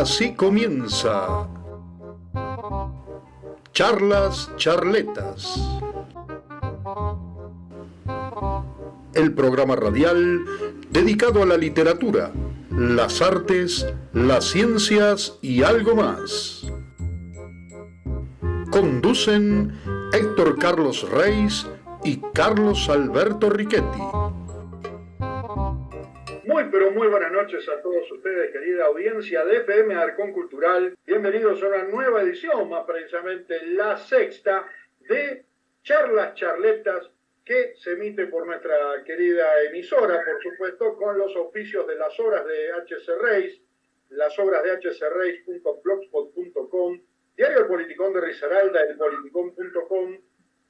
Así comienza Charlas Charletas, el programa radial dedicado a la literatura, las artes, las ciencias y algo más. Conducen Héctor Carlos Reis y Carlos Alberto Riquetti. Muy buenas noches a todos ustedes, querida audiencia de FM Arcón Cultural. Bienvenidos a una nueva edición, más precisamente la sexta, de Charlas Charletas, que se emite por nuestra querida emisora, por supuesto, con los auspicios de las obras de H.C. Reis, las obras de hcreis.blogspot.com, Diario El Politicón de Risaralda, elpoliticón.com,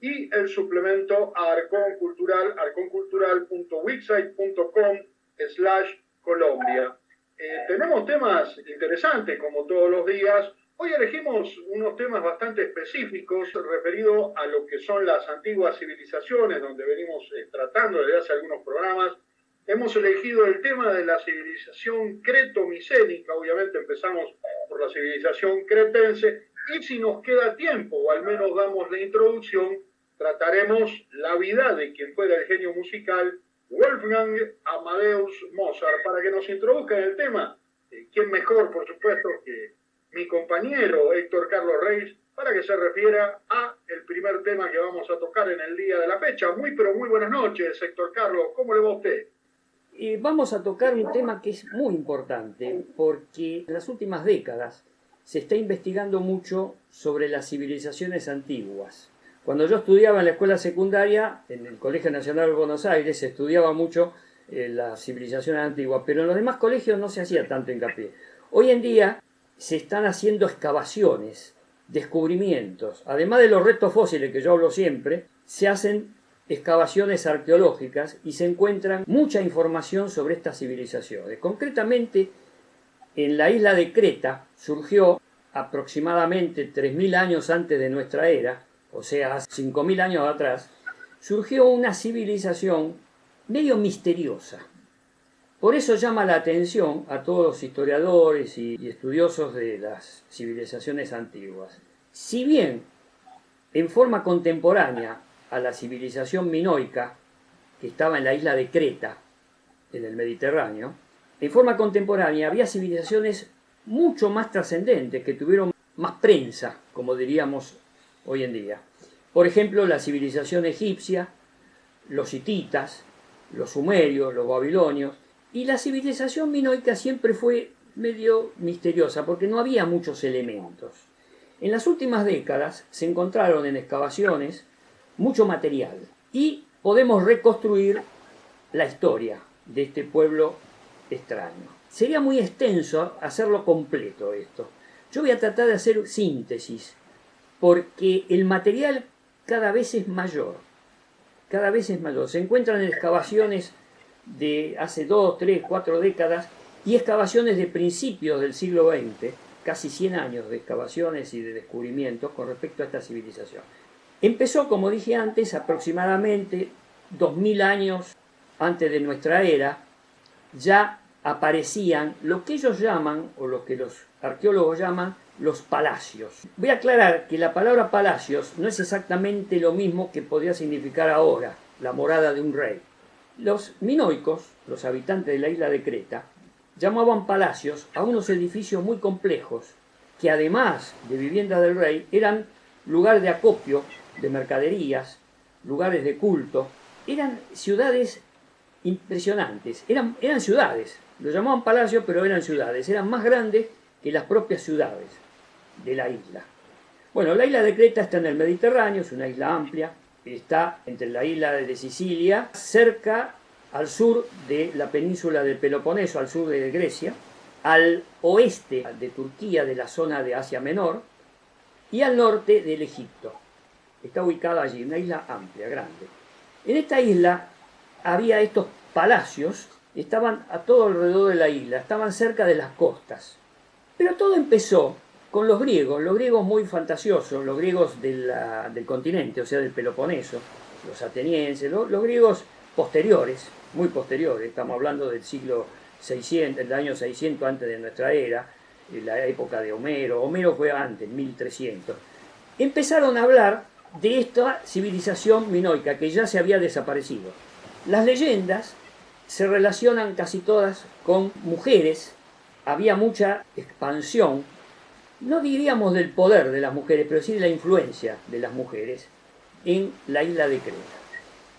y el suplemento a Arcón Cultural, arconcultural.wixsite.com/Colombia. Tenemos temas interesantes, como todos los días. Hoy elegimos unos temas bastante específicos referidos a lo que son las antiguas civilizaciones, donde venimos tratando desde hace algunos programas. Hemos elegido el tema de la civilización creto-micénica. Obviamente empezamos por la civilización cretense, y si nos queda tiempo, o al menos damos la introducción, trataremos la vida de quien fuera el genio musical Wolfgang Amadeus Mozart, para que nos introduzca en el tema. ¿Quién mejor, por supuesto, que mi compañero Héctor Carlos Reis, para que se refiera a el primer tema que vamos a tocar en el día de la fecha? Muy buenas noches, Héctor Carlos. ¿Cómo le va a usted? Vamos a tocar un tema que es muy importante, porque en las últimas décadas se está investigando mucho sobre las civilizaciones antiguas. Cuando yo estudiaba en la escuela secundaria, en el Colegio Nacional de Buenos Aires, se estudiaba mucho las civilizaciones antiguas, pero en los demás colegios no se hacía tanto hincapié. Hoy en día se están haciendo excavaciones, descubrimientos. Además de los restos fósiles que yo hablo siempre, se hacen excavaciones arqueológicas y se encuentran mucha información sobre estas civilizaciones. Concretamente, en la isla de Creta surgió aproximadamente 3.000 años antes de nuestra era, o sea, hace 5.000 años atrás, surgió una civilización medio misteriosa. Por eso llama la atención a todos los historiadores y estudiosos de las civilizaciones antiguas. Si bien en forma contemporánea a la civilización minoica, que estaba en la isla de Creta, en el Mediterráneo, en forma contemporánea había civilizaciones mucho más trascendentes, que tuvieron más prensa, como diríamos hoy en día. Por ejemplo, la civilización egipcia, los hititas, los sumerios, los babilonios, y la civilización minoica siempre fue medio misteriosa porque no había muchos elementos. En las últimas décadas se encontraron en excavaciones mucho material y podemos reconstruir la historia de este pueblo extraño. Sería muy extenso hacerlo completo esto. Yo voy a tratar de hacer síntesis, porque el material cada vez es mayor. Cada vez es mayor. Se encuentran en excavaciones de hace 2, 3, 4 décadas y excavaciones de principios del siglo XX, casi 100 años de excavaciones y de descubrimientos con respecto a esta civilización. Empezó, como dije antes, aproximadamente 2.000 años antes de nuestra era. Ya aparecían lo que ellos llaman, o lo que los arqueólogos llaman, los palacios. Voy a aclarar que la palabra palacios no es exactamente lo mismo que podría significar ahora la morada de un rey. Los minoicos, los habitantes de la isla de Creta, llamaban palacios a unos edificios muy complejos que, además de vivienda del rey, eran lugar de acopio de mercaderías, lugares de culto. Eran ciudades impresionantes, eran ciudades, lo llamaban palacios, pero eran ciudades, eran más grandes que las propias ciudades de la isla. Bueno, la isla de Creta está en el Mediterráneo, es una isla amplia, está entre la isla de Sicilia, cerca al sur de la península del Peloponeso, al sur de Grecia, al oeste de Turquía, de la zona de Asia Menor, y al norte del Egipto. Está ubicada allí, una isla amplia, grande. En esta isla había estos palacios, estaban a todo alrededor de la isla, estaban cerca de las costas. Pero todo empezó con los griegos muy fantasiosos, los griegos del continente, o sea, del Peloponeso, los atenienses, los griegos posteriores, muy posteriores, estamos hablando del siglo 600, del año 600 antes de nuestra era, en la época de Homero. Homero fue antes, 1300. Empezaron a hablar de esta civilización minoica que ya se había desaparecido. Las leyendas se relacionan casi todas con mujeres, había mucha expansión, no diríamos del poder de las mujeres, pero sí de la influencia de las mujeres en la isla de Creta.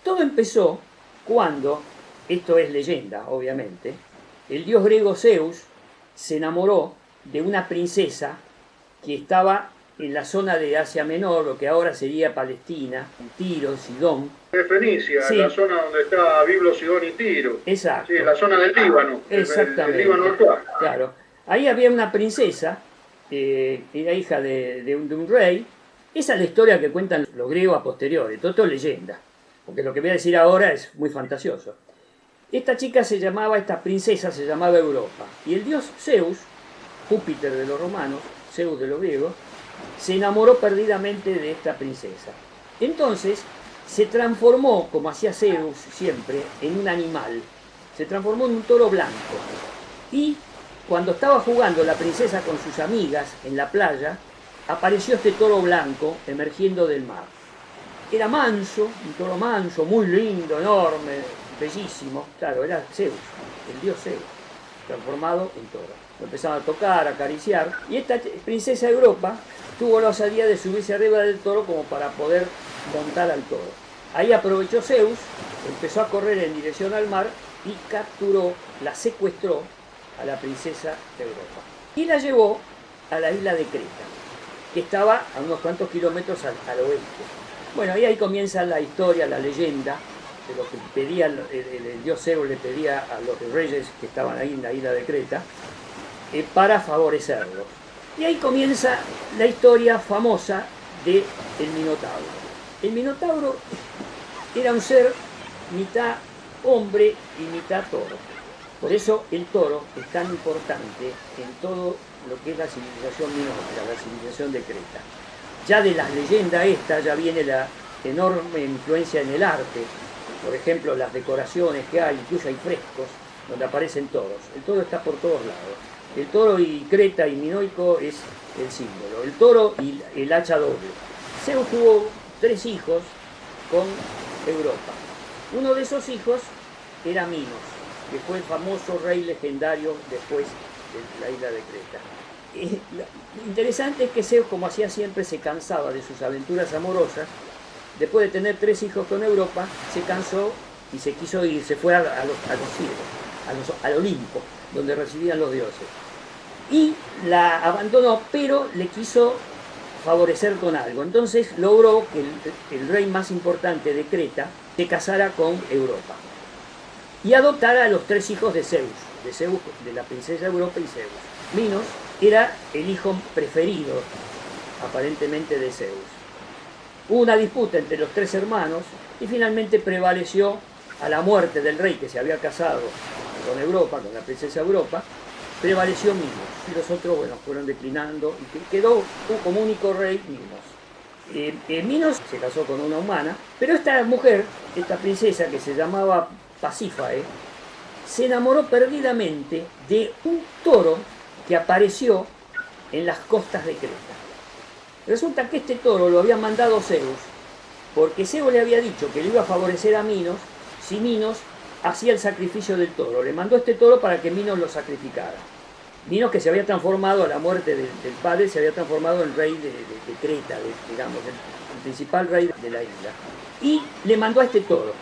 Todo empezó cuando, esto es leyenda obviamente, el dios griego Zeus se enamoró de una princesa que estaba en la zona de Asia Menor, lo que ahora sería Palestina, Tiro, Sidón. De Fenicia, sí. La zona donde está Biblo, Sidón y Tiro. Exacto. Sí, la zona del Líbano. Exactamente. El Líbano actual. Claro. Ahí había una princesa, era hija de un rey. Esa es la historia que cuentan los griegos a posteriori. Todo esto es leyenda, porque lo que voy a decir ahora es muy fantasioso. Esta princesa se llamaba Europa. Y el dios Zeus, Júpiter de los romanos, Zeus de los griegos, se enamoró perdidamente de esta princesa. Entonces se transformó, como hacía Zeus siempre, en un animal. Se transformó en un toro blanco. Y cuando estaba jugando la princesa con sus amigas en la playa, apareció este toro blanco emergiendo del mar. Era manso, un toro manso, muy lindo, enorme, bellísimo. Claro, era Zeus, el dios Zeus, transformado en toro. Lo empezaban a tocar, a acariciar. Y esta princesa Europa tuvo la osadía de subirse arriba del toro como para poder montar al toro. Ahí aprovechó Zeus, empezó a correr en dirección al mar y capturó, la secuestró a la princesa Europa. Y la llevó a la isla de Creta, que estaba a unos cuantos kilómetros al oeste. Bueno, y ahí comienza la historia, la leyenda, de lo que pedía el dios Zeus le pedía a los reyes que estaban ahí en la isla de Creta, para favorecerlos. Y ahí comienza la historia famosa del Minotauro. El Minotauro era un ser mitad hombre y mitad toro. Por eso el toro es tan importante en todo lo que es la civilización minoica, la civilización de Creta. Ya de las leyendas esta ya viene la enorme influencia en el arte. Por ejemplo, las decoraciones que hay, incluso hay frescos donde aparecen toros. El toro está por todos lados. El toro y Creta y minoico es el símbolo. El toro y el hacha doble. Zeus tuvo 3 hijos con Europa. Uno de esos hijos era Minos, que fue el famoso rey legendario después de la isla de Creta. Lo interesante es que Zeus, como hacía siempre, se cansaba de sus aventuras amorosas. Después de tener 3 hijos con Europa, se cansó y se quiso ir, se fue a los cielos, al Olimpo, donde residían los dioses. Y la abandonó, pero le quiso favorecer con algo. Entonces logró que el rey más importante de Creta se casara con Europa y adoptara a los 3 hijos de Zeus, de la princesa Europa y Zeus. Minos era el hijo preferido, aparentemente, de Zeus. Hubo una disputa entre los 3 hermanos y finalmente prevaleció, a la muerte del rey que se había casado con Europa, con la princesa Europa, prevaleció Minos. Y los otros, bueno, fueron declinando y quedó como único rey Minos. Minos se casó con una humana, pero esta mujer, esta princesa que se llamaba Pasífae, se enamoró perdidamente de un toro que apareció en las costas de Creta. Resulta que este toro lo había mandado Zeus, porque Zeus le había dicho que le iba a favorecer a Minos si Minos hacía el sacrificio del toro. Le mandó este toro para que Minos lo sacrificara. Minos, que se había transformado a la muerte del padre, se había transformado en rey de Creta, digamos, el principal rey de la isla. Y le mandó a este toro.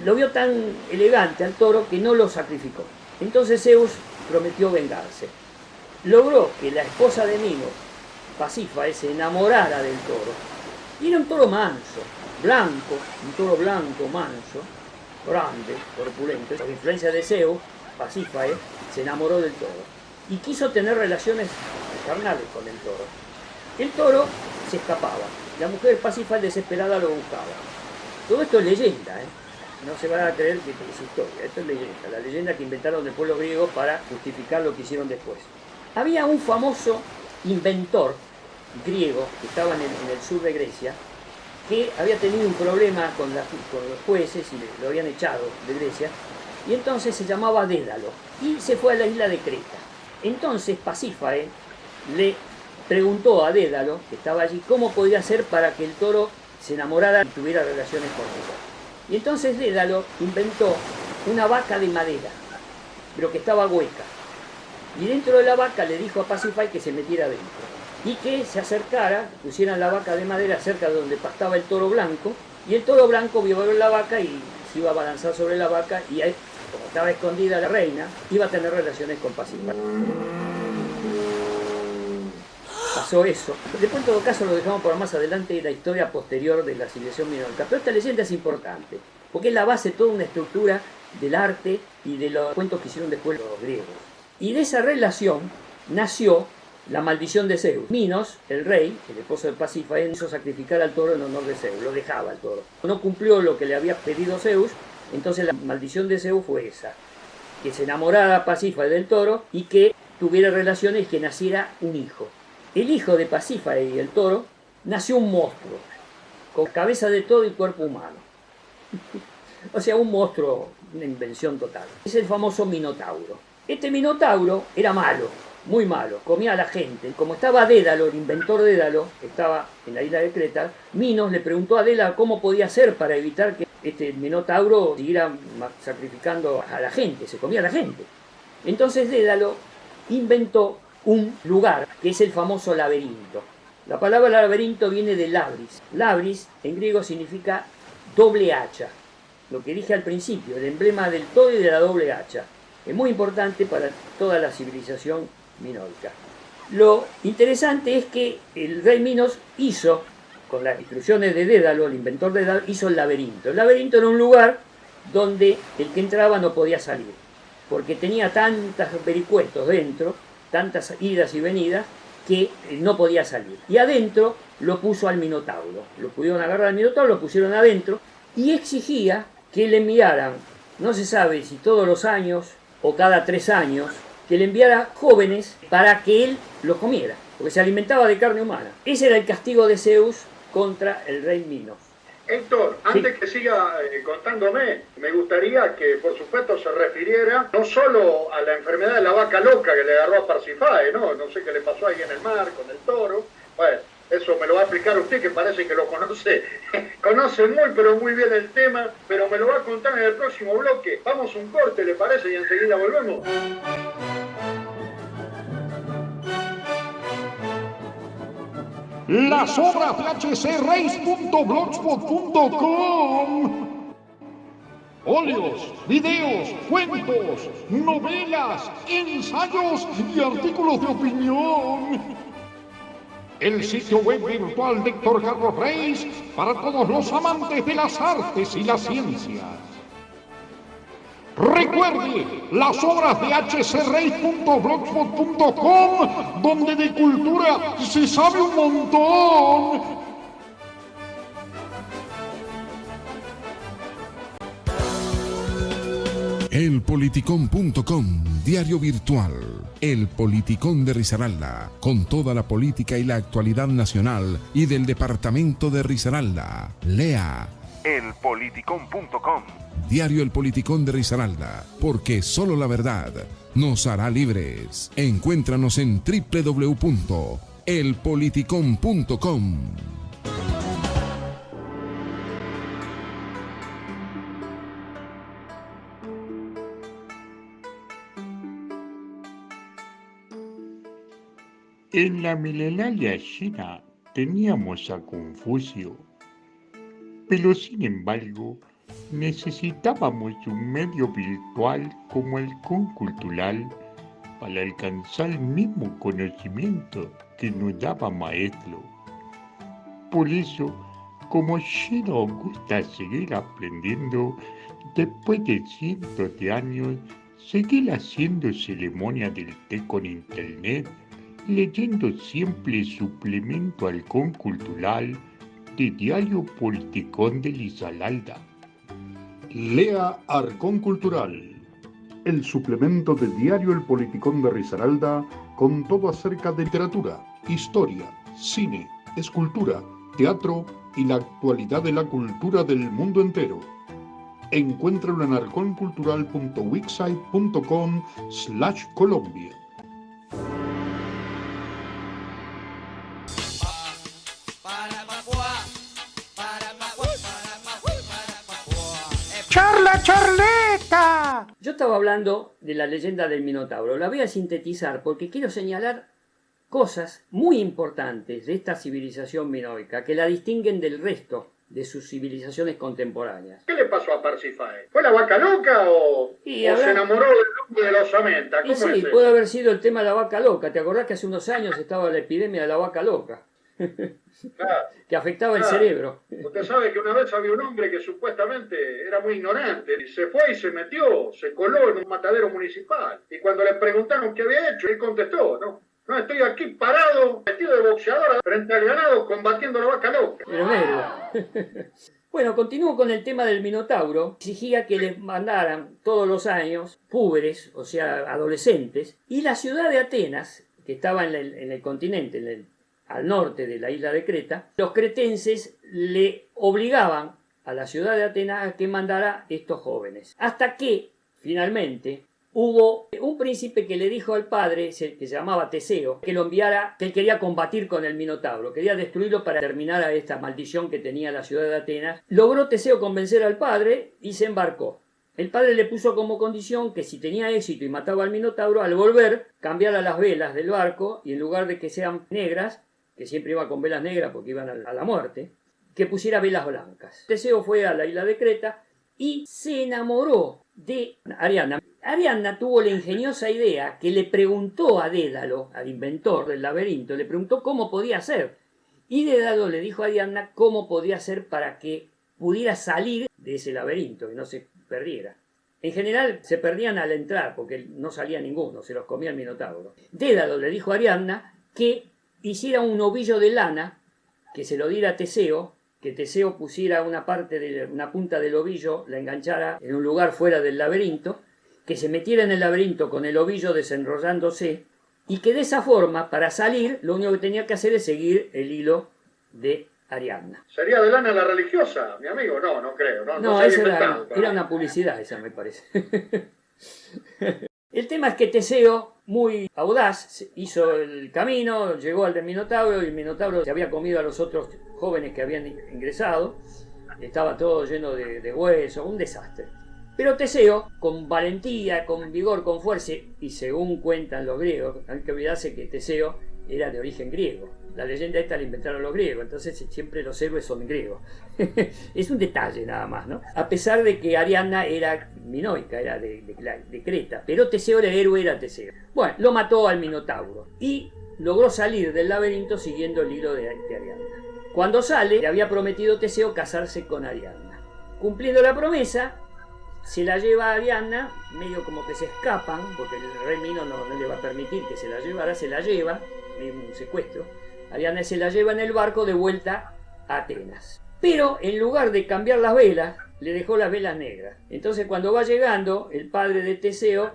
Lo vio tan elegante al toro que no lo sacrificó. Entonces Zeus prometió vengarse. Logró que la esposa de Minos, Pasífae, se enamorara del toro. Y era un toro manso, blanco, un toro blanco, manso, grande, corpulento. Por influencia de Zeus, Pasífae se enamoró del toro y quiso tener relaciones carnales con el toro. El toro se escapaba. La mujer Pasífae desesperada lo buscaba. Todo esto es leyenda, No se van a creer que es historia. Esto es leyenda. La leyenda que inventaron después los griegos para justificar lo que hicieron después. Había un famoso inventor griego que estaba en el sur de Grecia, que había tenido un problema con los jueces y lo habían echado de Grecia, y entonces se llamaba Dédalo, y se fue a la isla de Creta. Entonces Pasífae le preguntó a Dédalo, que estaba allí, cómo podía hacer para que el toro se enamorara y tuviera relaciones con ella. Y entonces Dédalo inventó una vaca de madera, pero que estaba hueca. Y dentro de la vaca le dijo a Pasífae que se metiera dentro y que se acercara, pusieran la vaca de madera cerca de donde pastaba el toro blanco, y el toro blanco vio la vaca y se iba a balanzar sobre la vaca, y ahí, como estaba escondida la reina, iba a tener relaciones con Pasífae. Pasó eso. Después, en todo caso, lo dejamos para más adelante, la historia posterior de la civilización minoica. Pero esta leyenda es importante, porque es la base de toda una estructura del arte y de los cuentos que hicieron después los griegos. Y de esa relación nació la maldición de Zeus. Minos, el rey, el esposo de Pasífae, hizo sacrificar al toro en honor de Zeus, lo dejaba al toro. No cumplió lo que le había pedido Zeus, entonces la maldición de Zeus fue esa, que se enamorara Pasífae del toro y que tuviera relaciones y que naciera un hijo. El hijo de Pasífae y el toro nació un monstruo, con cabeza de todo y cuerpo humano. O sea, un monstruo, una invención total. Es el famoso Minotauro. Este Minotauro era malo, muy malo, comía a la gente. Como estaba Dédalo, el inventor Dédalo, que estaba en la isla de Creta, Minos le preguntó a Dédalo cómo podía hacer para evitar que este Minotauro siguiera sacrificando a la gente, se comía a la gente. Entonces Dédalo inventó un lugar que es el famoso laberinto. La palabra laberinto viene de labris. Labris en griego significa doble hacha. Lo que dije al principio, el emblema del todo y de la doble hacha. Es muy importante para toda la civilización minoica. Lo interesante es que el rey Minos hizo, con las instrucciones de Dédalo, el inventor de Dédalo, hizo el laberinto. El laberinto era un lugar donde el que entraba no podía salir, porque tenía tantos vericuetos dentro, tantas idas y venidas, que no podía salir. Y adentro lo puso al Minotauro. Lo pudieron agarrar al Minotauro, lo pusieron adentro y exigía que le enviaran, no se sabe si todos los años o cada 3 años, que le enviara jóvenes para que él los comiera, porque se alimentaba de carne humana. Ese era el castigo de Zeus contra el rey Minos. Héctor, antes que siga contándome, me gustaría que, por supuesto, se refiriera no solo a la enfermedad de la vaca loca que le agarró a Pasífae, ¿no? No sé qué le pasó ahí en el mar con el toro. Bueno, eso me lo va a explicar usted, que parece que lo conoce. Conoce muy, pero muy bien el tema, pero me lo va a contar en el próximo bloque. Vamos a un corte, ¿le parece? Y enseguida volvemos. Las obras de hcreis.blogspot.com. Óleos, videos, cuentos, novelas, ensayos y artículos de opinión. El sitio web virtual de Héctor Carlos Reis para todos los amantes de las artes y las ciencias. Recuerde, las obras de hcreis.blogspot.com, donde de cultura se sabe un montón. Elpoliticón.com, diario virtual. El Politicón de Risaralda, con toda la política y la actualidad nacional y del departamento de Risaralda. Lea elpoliticón.com. Diario El Politicón de Risaralda, porque solo la verdad nos hará libres. Encuéntranos en www.elpoliticón.com. En la milenaria China teníamos a Confucio, pero sin embargo necesitábamos un medio virtual como el Concultural para alcanzar el mismo conocimiento que nos daba maestro. Por eso, como China nos gusta seguir aprendiendo, después de cientos de años, seguir haciendo ceremonia del té con internet, leyendo siempre el suplemento al Concultural de Diario Politicón de Risaralda. Lea Arcón Cultural, el suplemento de Diario El Politicón de Risaralda, con todo acerca de literatura, historia, cine, escultura, teatro y la actualidad de la cultura del mundo entero. Encuéntralo en arconcultural.wixsite.com/Colombia. ¡La Charleta! Yo estaba hablando de la leyenda del Minotauro. La voy a sintetizar porque quiero señalar cosas muy importantes de esta civilización minoica que la distinguen del resto de sus civilizaciones contemporáneas. ¿Qué le pasó a Parsifal? ¿Fue la vaca loca o se enamoró del hombre de la osamenta? Y sí, puede haber sido el tema de la vaca loca. ¿Te acordás que hace unos años estaba la epidemia de la vaca loca? Claro, que afectaba el cerebro. Usted sabe que una vez había un hombre que supuestamente era muy ignorante y se fue y se metió, se coló en un matadero municipal. Y cuando le preguntaron qué había hecho, él contestó, no, estoy aquí parado, vestido de boxeador, frente al ganado, combatiendo a la vaca loca. Pero negro. Bueno, continúo con el tema del Minotauro. Exigía que les mandaran todos los años púberes, o sea, adolescentes, y la ciudad de Atenas, que estaba en el continente, al norte de la isla de Creta, los cretenses le obligaban a la ciudad de Atenas a que mandara estos jóvenes. Hasta que, finalmente, hubo un príncipe que le dijo al padre, que se llamaba Teseo, que lo enviara, que él quería combatir con el Minotauro, quería destruirlo para terminar a esta maldición que tenía la ciudad de Atenas. Logró Teseo convencer al padre y se embarcó. El padre le puso como condición que si tenía éxito y mataba al Minotauro, al volver, cambiara las velas del barco y en lugar de que sean negras, que siempre iba con velas negras porque iban a la muerte, que pusiera velas blancas. Teseo fue a la isla de Creta y se enamoró de Ariadna. Ariadna tuvo la ingeniosa idea que le preguntó a Dédalo, al inventor del laberinto, le preguntó cómo podía hacer. Y Dédalo le dijo a Ariadna cómo podía hacer para que pudiera salir de ese laberinto, que no se perdiera. En general se perdían al entrar porque no salía ninguno, se los comía el Minotauro. Dédalo le dijo a Ariadna que hiciera un ovillo de lana, que se lo diera a Teseo, que Teseo pusiera una punta del ovillo, la enganchara en un lugar fuera del laberinto, que se metiera en el laberinto con el ovillo desenrollándose, y que de esa forma, para salir, lo único que tenía que hacer es seguir el hilo de Ariadna. ¿Sería de lana la religiosa, mi amigo? No creo. No, esa era una publicidad, esa me parece. El tema es que Teseo, muy audaz, hizo el camino, llegó al del Minotauro y el Minotauro se había comido a los otros jóvenes que habían ingresado. Estaba todo lleno de huesos, un desastre. Pero Teseo, con valentía, con vigor, con fuerza, y según cuentan los griegos, hay que olvidarse que Teseo era de origen griego. La leyenda esta la inventaron los griegos, entonces siempre los héroes son griegos. Es un detalle nada más, ¿no? A pesar de que Ariadna era minoica, era de Creta, pero Teseo, el héroe, era Teseo. Bueno, lo mató al Minotauro y logró salir del laberinto siguiendo el hilo de Ariadna. Cuando sale, le había prometido Teseo casarse con Ariadna. Cumpliendo la promesa, se la lleva a Ariadna, medio como que se escapan, porque el rey Minos no le va a permitir que se la llevara, se la lleva, un secuestro. Ariadna se la lleva en el barco de vuelta a Atenas. Pero en lugar de cambiar las velas, le dejó las velas negras. Entonces cuando va llegando, el padre de Teseo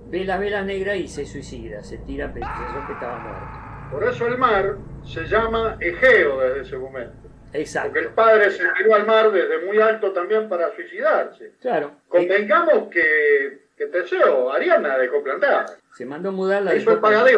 ve las velas negras y se suicida, se tira pensando que estaba muerto. Por eso el mar se llama Egeo desde ese momento. Exacto. Porque el padre se tiró al mar desde muy alto también para suicidarse. Claro. Convengamos que Teseo, Ariadna dejó plantada. Se mandó mudar, la dejó plantada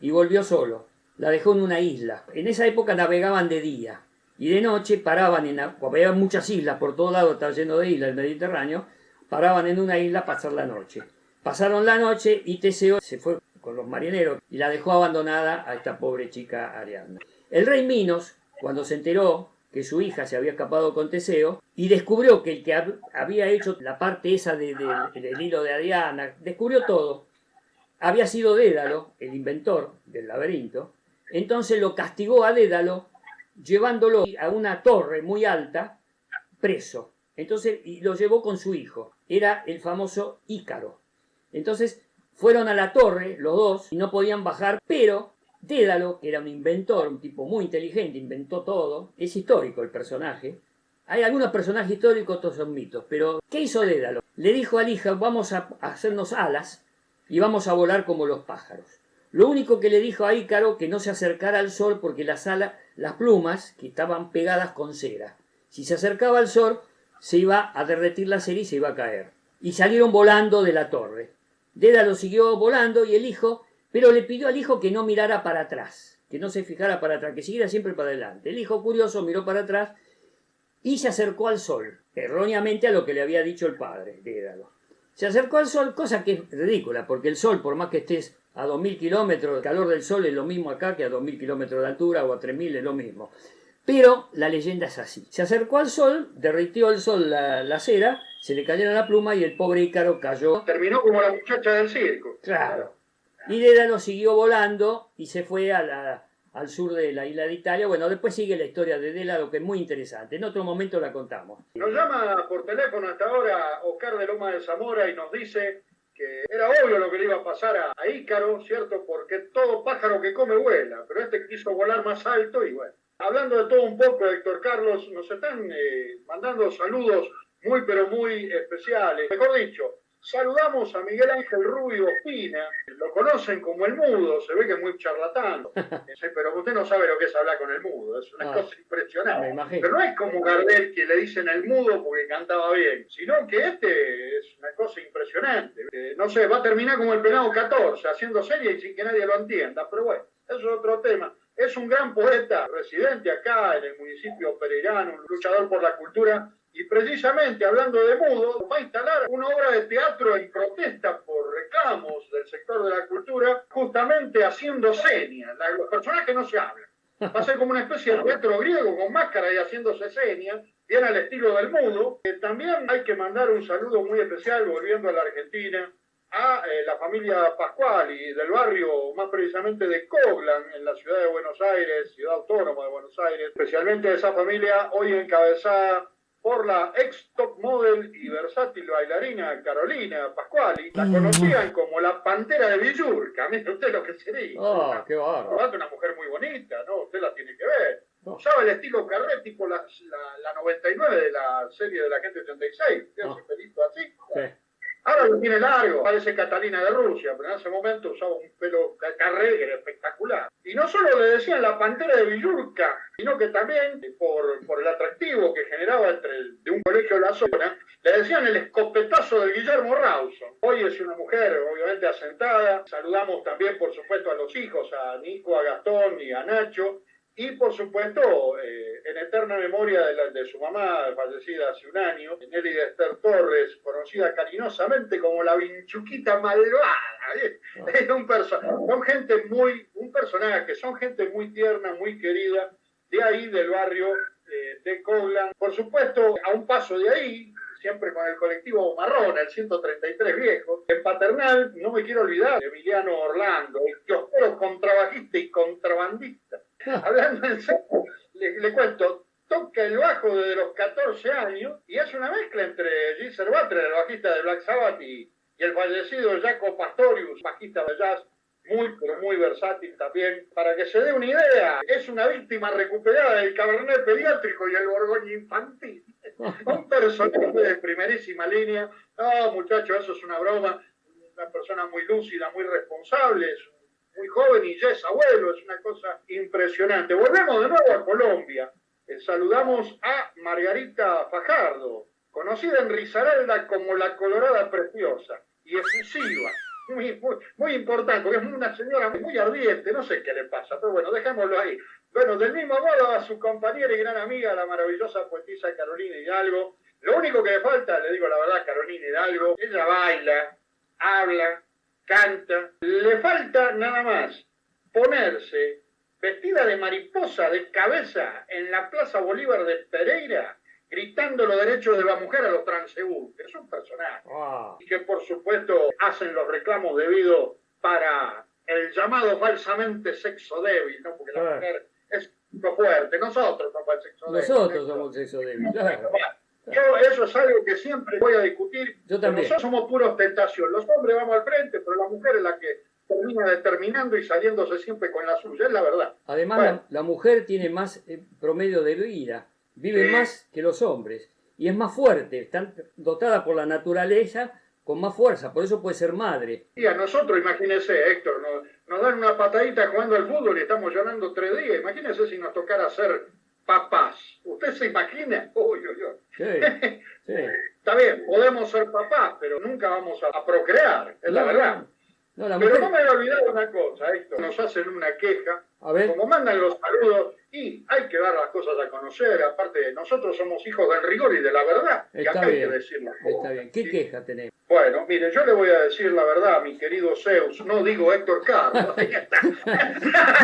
y volvió solo. La dejó en una isla. En esa época navegaban de día y de noche paraban había muchas islas por todo lado, estaba lleno de islas el Mediterráneo, paraban en una isla a pasar la noche. Pasaron la noche y Teseo se fue con los marineros y la dejó abandonada a esta pobre chica Ariadna. El rey Minos, cuando se enteró que su hija se había escapado con Teseo y descubrió que el que había hecho la parte esa del hilo de Ariadna, descubrió todo, había sido Dédalo, el inventor del laberinto. Entonces lo castigó a Dédalo llevándolo a una torre muy alta, preso. Entonces y lo llevó con su hijo. Era el famoso Ícaro. Entonces fueron a la torre los dos y no podían bajar, pero Dédalo, que era un inventor, un tipo muy inteligente, inventó todo. Es histórico el personaje. Hay algunos personajes históricos, otros son mitos. Pero ¿qué hizo Dédalo? Le dijo al hijo, vamos a hacernos alas y vamos a volar como los pájaros. Lo único que le dijo a Ícaro que no se acercara al sol porque las plumas que estaban pegadas con cera. Si se acercaba al sol se iba a derretir la cera y se iba a caer. Y salieron volando de la torre. Dédalo siguió volando y el hijo, pero le pidió al hijo que no mirara para atrás, que no se fijara para atrás, que siguiera siempre para adelante. El hijo curioso miró para atrás y se acercó al sol, erróneamente a lo que le había dicho el padre, Dédalo. Se acercó al sol, cosa que es ridícula, porque el sol, por más que estés a 2000 kilómetros, el calor del sol es lo mismo acá que a 2000 kilómetros de altura o a 3000 es lo mismo. Pero la leyenda es así. Se acercó al sol, derritió el sol la cera, se le cayó la pluma y el pobre Ícaro cayó. Terminó como la muchacha del circo. Claro. Y Dédalo siguió volando y se fue al sur de la isla de Italia. Bueno, después sigue la historia de Dédalo, que es muy interesante. En otro momento la contamos. Nos llama por teléfono hasta ahora Oscar de Loma de Zamora y nos dice que era obvio lo que le iba a pasar a Ícaro, ¿cierto? Porque todo pájaro que come vuela, pero este quiso volar más alto y bueno. Hablando de todo un poco, Héctor Carlos, nos están mandando saludos muy pero muy especiales. Mejor dicho, saludamos a Miguel Ángel Rubio Ospina, lo conocen como el Mudo, se ve que es muy charlatán, pero usted no sabe lo que es hablar con el Mudo, es una cosa impresionante. Me imagino. Pero no es como Gardel, que le dicen el Mudo porque cantaba bien, sino que este es una cosa impresionante. No sé, va a terminar como el Penado 14, haciendo serie y sin que nadie lo entienda, pero bueno, eso es otro tema. Es un gran poeta, residente acá en el municipio pereirano, un luchador por la cultura, y precisamente hablando de Mudo, va a instalar una obra de teatro en protesta por reclamos del sector de la cultura, justamente haciendo señas. Los personajes no se hablan. Va a ser como una especie de teatro griego con máscara y haciéndose señas, bien al estilo del Mudo. También hay que mandar un saludo muy especial, volviendo a la Argentina, a la familia Pascuali del barrio, más precisamente de Coglan, en la ciudad de Buenos Aires, ciudad autónoma de Buenos Aires, especialmente esa familia hoy encabezada por la ex top model y versátil bailarina Carolina Pascuali. La conocían como la Pantera de Villurca, mire usted lo que sería. ¡Oh, qué bárbaro! Una mujer muy bonita, ¿no? Usted la tiene que ver. Usaba el estilo Carré, tipo la 99 de la serie de la gente 86. Tiene ese pelito así. Sí. Ahora lo tiene largo, parece Catalina de Rusia, pero en ese momento usaba un pelo Carré que era espectacular. Y no solo le decían la Pantera de Villurca, sino que también, por el atractivo que generaba de un colegio de la zona, le decían el escopetazo del Guillermo Rawson. Hoy es una mujer obviamente asentada. Saludamos también, por supuesto, a los hijos, a Nico, a Gastón y a Nacho. Y, por supuesto, en eterna memoria de su mamá, fallecida hace un año, Nelly de Esther Torres, conocida cariñosamente como la Vinchuquita Malvada. Son gente muy tierna, muy querida, de ahí del barrio de Coglan. Por supuesto, a un paso de ahí, siempre con el colectivo Marrón, el 133 Viejo. En Paternal, no me quiero olvidar de Emiliano Orlando, el kiosquero contrabajista y contrabandista. Hablando en serio, le cuento, toca el bajo desde los 14 años y es una mezcla entre Geezer Butler, el bajista de Black Sabbath, y el fallecido Jaco Pastorius, bajista de jazz, muy pero muy versátil también. Para que se dé una idea, es una víctima recuperada del Cabernet pediátrico y el Borgoña infantil. Un personaje de primerísima línea. No, muchachos, eso es una broma. Una persona muy lúcida, muy responsable, muy joven y ya es abuelo, es una cosa impresionante. Volvemos de nuevo a Colombia. Saludamos a Margarita Fajardo, conocida en Risaralda como la Colorada Preciosa y efusiva. Muy importante, porque es una señora muy ardiente, no sé qué le pasa, pero bueno, dejémoslo ahí. Bueno, del mismo modo a su compañera y gran amiga, la maravillosa poetisa Carolina Hidalgo. Lo único que le falta, le digo la verdad, Carolina Hidalgo, ella baila, habla, canta. Le falta nada más ponerse vestida de mariposa de cabeza en la Plaza Bolívar de Pereira, gritando los derechos de la mujer a los transeúntes. Es un personaje. Y que por supuesto hacen los reclamos debidos para el llamado falsamente sexo débil, ¿no? Porque la mujer es lo fuerte. Nosotros somos el sexo débil. Nosotros somos el sexo débil, claro. Yo eso es algo que siempre voy a discutir. Yo también. Nosotros somos pura ostentación. Los hombres vamos al frente, pero la mujer es la que termina determinando y saliéndose siempre con la suya, es la verdad. Además, bueno, la mujer tiene más promedio de vida, vive más que los hombres y es más fuerte, está dotada por la naturaleza con más fuerza, por eso puede ser madre. Y a nosotros, imagínese, Héctor, nos dan una patadita jugando al fútbol y estamos llorando 3 días. Imagínese si nos tocara ser papás. ¿Usted se imagina? Uy, uy, uy. Sí, sí. Está bien, podemos ser papás, pero nunca vamos a procrear, es la verdad. No, la Pero mujer... no me voy a olvidar de una cosa, Héctor. Nos hacen una queja, A ver. como mandan los saludos, y hay que dar las cosas a conocer. Aparte, nosotros somos hijos del rigor y de la verdad. Y Está acá hay bien, que decirlo. está bien. ¿Qué ¿Sí? queja tenemos? Bueno, mire, yo le voy a decir la verdad, mi querido Zeus. No digo Héctor Carlos.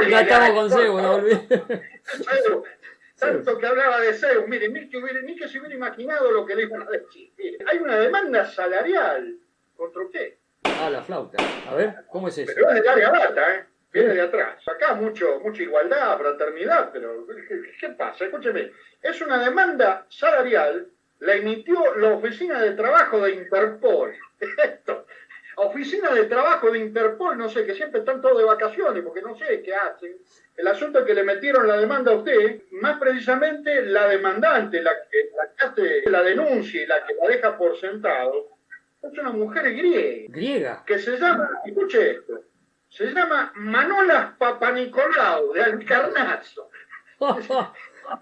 Ya estamos con Zeus, no olvides. Zeus. Tanto que hablaba de Zeus, mire, ni que se hubiera imaginado lo que le iban a decir. Mire, hay una demanda salarial contra usted. Ah, la flauta. A ver, ¿cómo es eso? Pero es de larga data, ¿eh? Viene de atrás. Acá mucha igualdad, fraternidad, pero ¿qué pasa? Escúcheme, es una demanda salarial, la emitió la Oficina de Trabajo de Interpol. Esto, Oficina de Trabajo de Interpol, no sé, que siempre están todos de vacaciones, porque no sé qué hacen. El asunto es que le metieron la demanda a usted, más precisamente la demandante, la que hace la denuncia y la que la deja por sentado, es una mujer griega. ¿Griega? Que se llama, escuche esto, se llama Manolas Papanicolau de Alcarnazo.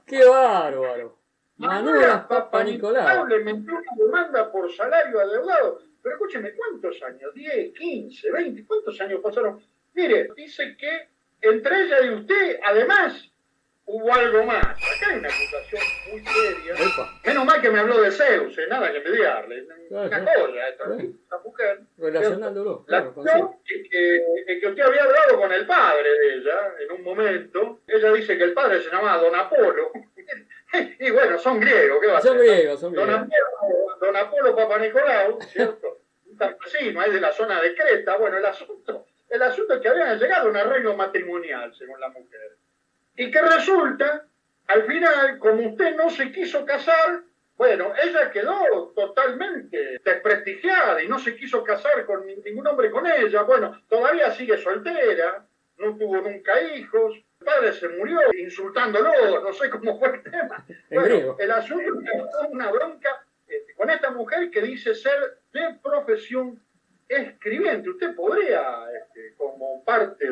¡Qué bárbaro! Manolas Papanicolau. Le metió una demanda por salario adeudado. Pero escúcheme, ¿cuántos años? 10, 15, 20, ¿cuántos años pasaron? Mire, dice que entre ella y usted, además, hubo algo más. Acá hay una acusación muy seria. Epa. Menos mal que me habló de Zeus, nada que mediarle. Claro, Una claro. joya esta mujer. Relacionándolo, La claro, con cuestión Zeus. es que usted había hablado con el padre de ella en un momento. Ella dice que el padre se llamaba Don Apolo. Y bueno, son griegos, ¿qué va a Son hacer? griegos, son griegos. Don Apolo Papanicolau, ¿cierto? Un campesino ahí de la zona de Creta. Bueno, el asunto es que habían llegado a un arreglo matrimonial, según la mujer. Y que resulta, al final, como usted no se quiso casar, bueno, ella quedó totalmente desprestigiada y no se quiso casar con ningún hombre con ella. Bueno, todavía sigue soltera, no tuvo nunca hijos. El padre se murió insultándolo, no sé cómo fue el tema. Bueno, el asunto es una bronca con esta mujer que dice ser de profesión escribiente. Usted podría, como parte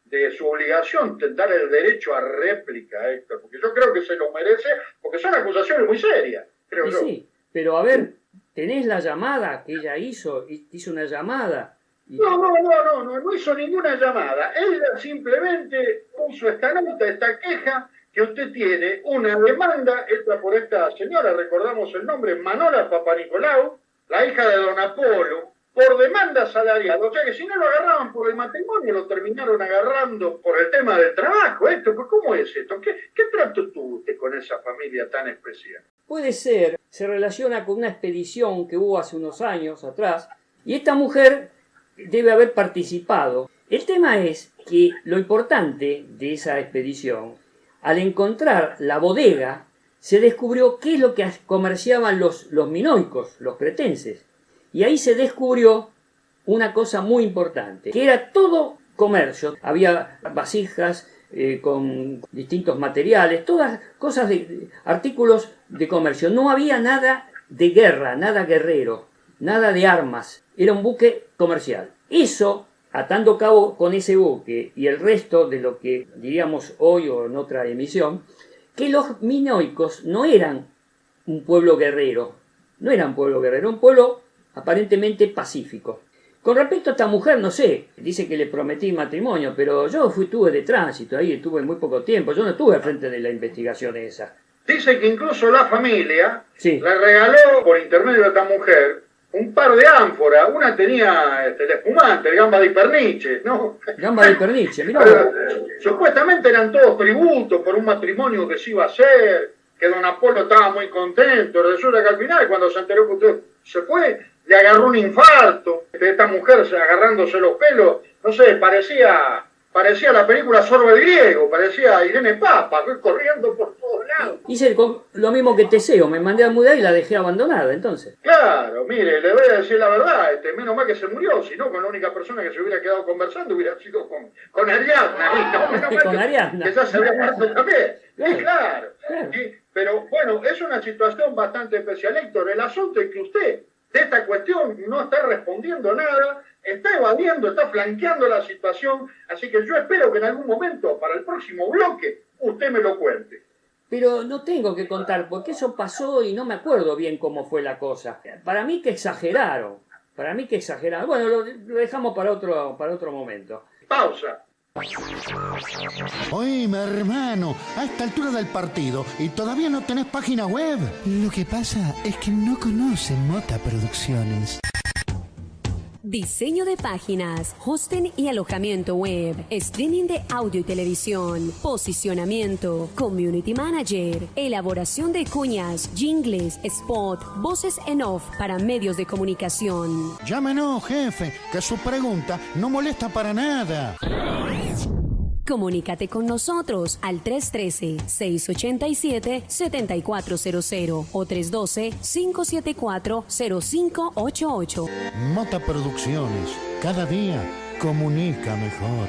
de su obligación, dar el derecho a réplica, Héctor, porque yo creo que se lo merece, porque son acusaciones muy serias, creo yo. Sí, pero a ver, ¿tenés la llamada que ella hizo? Hizo una llamada. No hizo ninguna llamada. Ella simplemente puso esta nota, esta queja, que usted tiene una demanda hecha por esta señora, recordamos el nombre, Manolas Papanicolau, la hija de Don Apolo, por demanda salarial. O sea que si no lo agarraban por el matrimonio, lo terminaron agarrando por el tema del trabajo. ¿Cómo es esto? ¿Qué trato tuvo usted con esa familia tan especial? Puede ser, se relaciona con una expedición que hubo hace unos años atrás, y esta mujer debe haber participado. El tema es que lo importante de esa expedición, al encontrar la bodega, se descubrió qué es lo que comerciaban los minoicos, los cretenses. Y ahí se descubrió una cosa muy importante, que era todo comercio. Había vasijas con distintos materiales, todas cosas artículos de comercio. No había nada de guerra, nada guerrero, nada de armas. Era un buque comercial. Eso, atando cabo con ese buque y el resto de lo que diríamos hoy o en otra emisión, que los minoicos no eran un pueblo guerrero, un pueblo aparentemente pacífico. Con respecto a esta mujer, no sé, dice que le prometí matrimonio, pero yo estuve de tránsito ahí, estuve muy poco tiempo, yo no estuve al frente de la investigación esa. Dice que incluso la familia Sí. le regaló, por intermedio de esta mujer, un par de ánforas. Una tenía el espumante, el gamba di perniche, ¿no? Gamba de perniche, mirá. Supuestamente eran todos tributos por un matrimonio que se iba a hacer, que Don Apolo estaba muy contento. Resulta que al final, cuando se enteró que usted se fue, le agarró un infarto. Esta mujer agarrándose los pelos, no sé, parecía la película Sorbo el Griego, parecía Irene Papa, corriendo por todos lados. Hice lo mismo que Teseo, me mandé a mudar y la dejé abandonada, entonces. Claro, mire, le voy a decir la verdad, menos mal que se murió, si no, con la única persona que se hubiera quedado conversando hubiera sido con Ariadna. Con Ariadna. Que ya se había muerto también. Claro, Claro. claro. Sí, pero bueno, es una situación bastante especial, Héctor. El asunto es que usted de esta cuestión no está respondiendo nada, está evadiendo, está flanqueando la situación, así que yo espero que en algún momento, para el próximo bloque, usted me lo cuente. Pero no tengo que contar, porque eso pasó y no me acuerdo bien cómo fue la cosa. Para mí que exageraron. Para mí que exagerado. Bueno, lo dejamos para otro momento. Pausa. Oíme, hermano, a esta altura del partido y todavía no tenés página web. Lo que pasa es que no conocen Mota Producciones. Diseño de páginas, hosting y alojamiento web, streaming de audio y televisión, posicionamiento, community manager, elaboración de cuñas, jingles, spot, voces en off para medios de comunicación. Llámenos, jefe, que su pregunta no molesta para nada. Comunícate con nosotros al 313-687-7400 o 312-574-0588. Mota Producciones, cada día comunica mejor.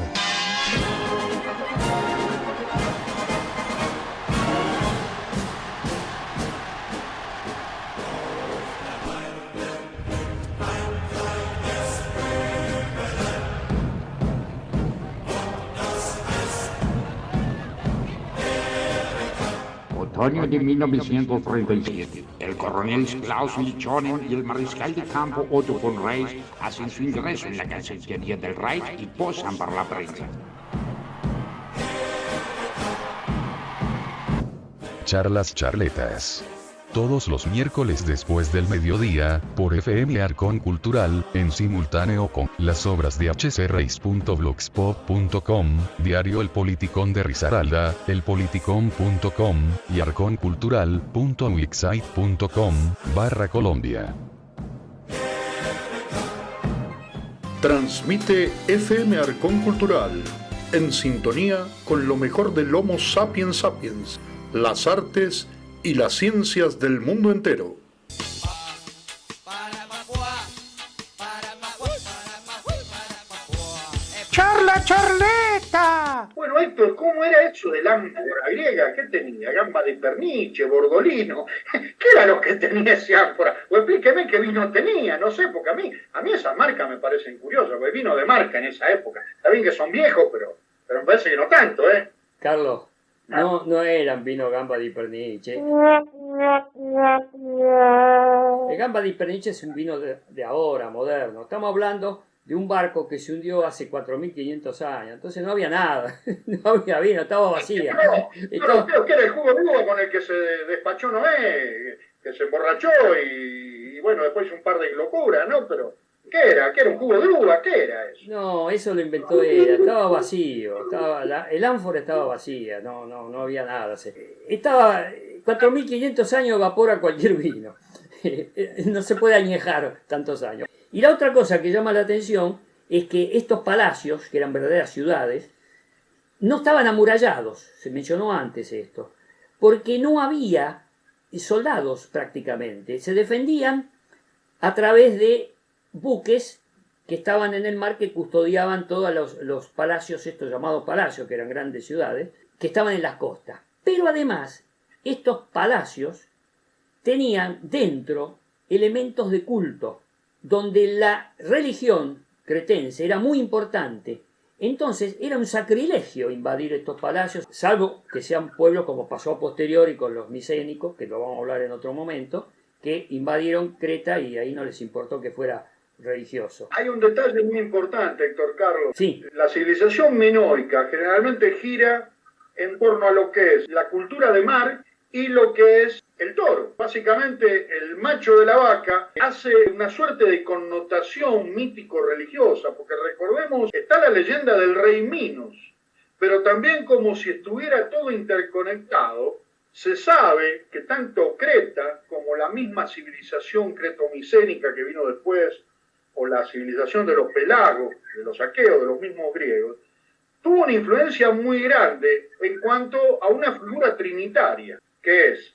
Otoño de 1937. El coronel Klaus Lichonen y el mariscal de campo Otto von Reis hacen su ingreso en la Cancillería del Reich y posan para la prensa. Charlas Charletas. Todos los miércoles después del mediodía, por FM Arcón Cultural, en simultáneo con las obras de hcreis.blogspot.com, Diario El Politicón de Risaralda, elpoliticón.com, y arconcultural.wixsite.com/Colombia. Transmite FM Arcón Cultural, en sintonía con lo mejor del Homo sapiens sapiens, las artes y las ciencias del mundo entero. ¡Charla Charleta! Bueno, Héctor, ¿cómo era eso del ánfora griega? ¿Qué tenía? ¿Gamba de perniche, bordolino? ¿Qué era lo que tenía ese ánfora? O explíqueme qué vino tenía, no sé, porque a mí esas marcas me parecen curiosas, porque vino de marca en esa época. Está bien que son viejos, pero me parece que no tanto, ¿eh? Carlos, no eran vino gamba di perniche. El gamba di perniche es un vino de ahora, moderno. Estamos hablando de un barco que se hundió hace 4.500 años. Entonces no había nada. No había vino, estaba vacía. No, creo que era el jugo de uva con el que se despachó Noé, que se emborrachó y bueno, después un par de locuras, ¿no? Pero, ¿qué era? ¿Qué era un jugo de uva? ¿Qué era eso? No, eso lo inventó ella. Estaba vacío. El ánfora estaba vacía. No había nada. Estaba 4.500 años, evapora cualquier vino. No se puede añejar tantos años. Y la otra cosa que llama la atención es que estos palacios, que eran verdaderas ciudades, no estaban amurallados, se mencionó antes esto, porque no había soldados prácticamente. Se defendían a través de buques que estaban en el mar, que custodiaban todos los palacios, estos llamados palacios, que eran grandes ciudades, que estaban en las costas. Pero además, estos palacios tenían dentro elementos de culto, donde la religión cretense era muy importante. Entonces era un sacrilegio invadir estos palacios, salvo que sean pueblos como pasó a posteriori con los micénicos, que lo vamos a hablar en otro momento, que invadieron Creta y ahí no les importó que fuera religioso. Hay un detalle muy importante, Héctor Carlos. Sí. La civilización minoica generalmente gira en torno a lo que es la cultura de mar y lo que es el toro. Básicamente, el macho de la vaca hace una suerte de connotación mítico-religiosa, porque recordemos, está la leyenda del rey Minos, pero también como si estuviera todo interconectado, se sabe que tanto Creta como la misma civilización cretomicénica que vino después, o la civilización de los pelagos, de los aqueos, de los mismos griegos, tuvo una influencia muy grande en cuanto a una figura trinitaria, que es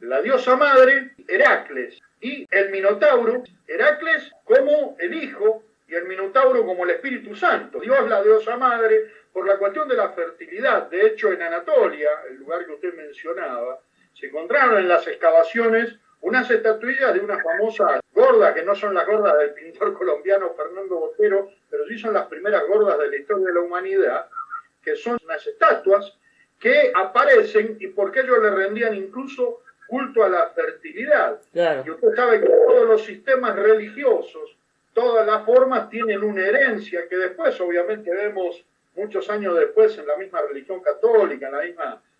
la diosa madre, Heracles, y el Minotauro, Heracles como el hijo y el Minotauro como el Espíritu Santo. Dios, la diosa madre, por la cuestión de la fertilidad. De hecho, en Anatolia, el lugar que usted mencionaba, se encontraron en las excavaciones unas estatuillas de unas famosas gordas, que no son las gordas del pintor colombiano Fernando Botero, pero sí son las primeras gordas de la historia de la humanidad, que son unas estatuas que aparecen y porque ellos le rendían incluso culto a la fertilidad. Claro. Y usted sabe que todos los sistemas religiosos todas las formas tienen una herencia que después obviamente vemos muchos años después en la misma religión católica,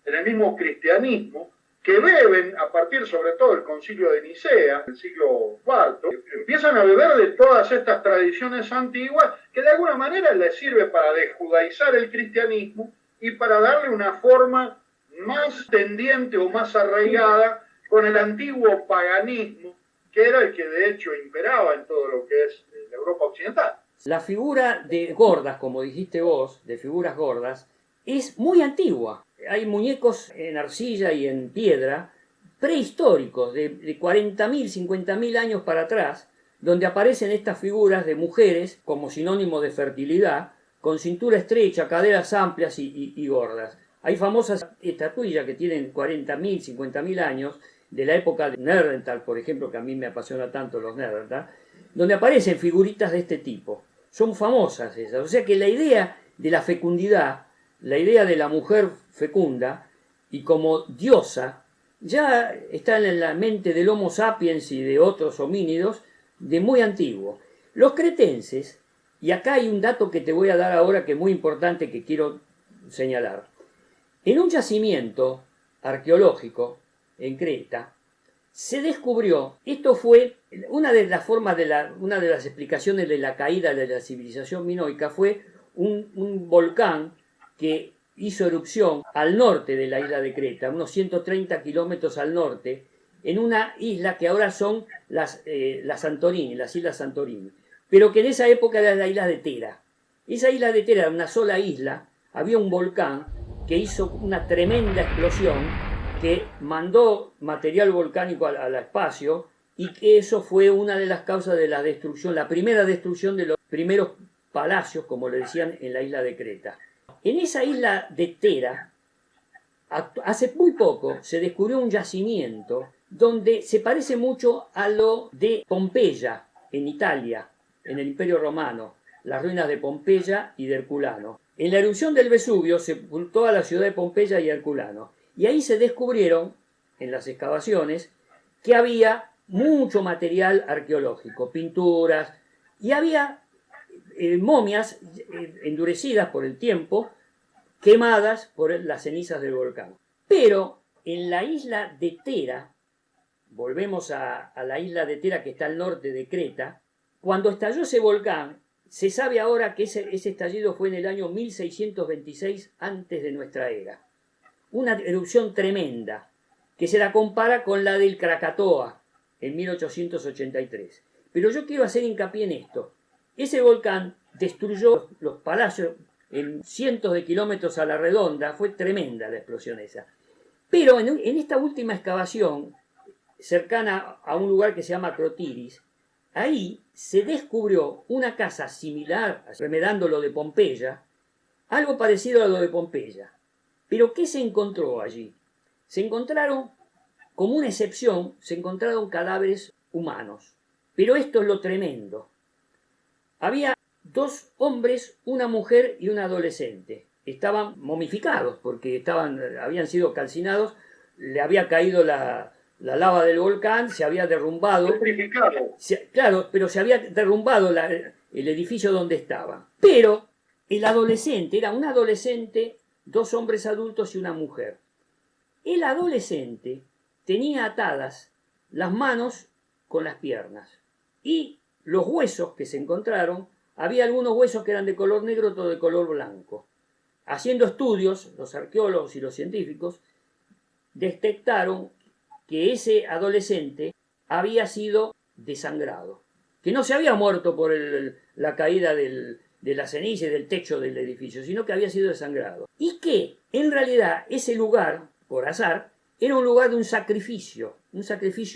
en el mismo cristianismo, que beben a partir sobre todo del Concilio de Nicea, del siglo IV, empiezan a beber de todas estas tradiciones antiguas que de alguna manera les sirve para desjudaizar el cristianismo y para darle una forma más tendiente o más arraigada con el antiguo paganismo, que era el que de hecho imperaba en todo lo que es la Europa occidental. La figura de gordas, como dijiste vos, de figuras gordas, es muy antigua. Hay muñecos en arcilla y en piedra prehistóricos de 40.000, 50.000 años para atrás, donde aparecen estas figuras de mujeres como sinónimo de fertilidad, con cintura estrecha, caderas amplias y gordas. Hay famosas estatuillas que tienen 40.000, 50.000 años, de la época de Neandertal, por ejemplo, que a mí me apasiona tanto los Neandertal, donde aparecen figuritas de este tipo. Son famosas esas. O sea que la idea de la fecundidad, la idea de la mujer fecunda y como diosa, ya está en la mente del Homo sapiens y de otros homínidos de muy antiguo. Los cretenses, y acá hay un dato que te voy a dar ahora que es muy importante que quiero señalar. En un yacimiento arqueológico en Creta se descubrió, esto fue una de las formas una de las explicaciones de la caída de la civilización minoica, fue un volcán que hizo erupción al norte de la isla de Creta, unos 130 kilómetros al norte, en una isla que ahora son las Santorini, las islas Santorini, pero que en esa época era la isla de Tera. Esa isla de Tera era una sola isla, había un volcán que hizo una tremenda explosión que mandó material volcánico al espacio y que eso fue una de las causas de la destrucción, la primera destrucción de los primeros palacios, como le decían, en la isla de Creta. En esa isla de Tera, hace muy poco, se descubrió un yacimiento donde se parece mucho a lo de Pompeya, en Italia, en el Imperio Romano, las ruinas de Pompeya y de Herculano. En la erupción del Vesubio se sepultó a la ciudad de Pompeya y Herculano. Y ahí se descubrieron, en las excavaciones, que había mucho material arqueológico, pinturas, y había momias endurecidas por el tiempo, quemadas por las cenizas del volcán. Pero en la isla de Tera, volvemos a la isla de Tera que está al norte de Creta, cuando estalló ese volcán, se sabe ahora que ese estallido fue en el año 1626 antes de nuestra era. Una erupción tremenda, que se la compara con la del Krakatoa en 1883. Pero yo quiero hacer hincapié en esto. Ese volcán destruyó los palacios en cientos de kilómetros a la redonda, fue tremenda la explosión esa. Pero en esta última excavación, cercana a un lugar que se llama Crotiris, ahí se descubrió una casa similar, remedando lo de Pompeya, algo parecido a lo de Pompeya. Pero ¿qué se encontró allí? Se encontraron, como una excepción, se encontraron cadáveres humanos. Pero esto es lo tremendo. Había 2 hombres, una mujer y un adolescente. Estaban momificados porque habían sido calcinados, le había caído la lava del volcán, se había derrumbado. Claro, pero se había derrumbado el edificio donde estaban. Pero el adolescente, era un adolescente, 2 hombres adultos y una mujer. El adolescente tenía atadas las manos con las piernas y los huesos que se encontraron, había algunos huesos que eran de color negro, otros de color blanco. Haciendo estudios, los arqueólogos y los científicos detectaron que ese adolescente había sido desangrado, que no se había muerto por la caída de la ceniza y del techo del edificio, sino que había sido desangrado. Y que, en realidad, ese lugar, por azar, era un lugar de un sacrificio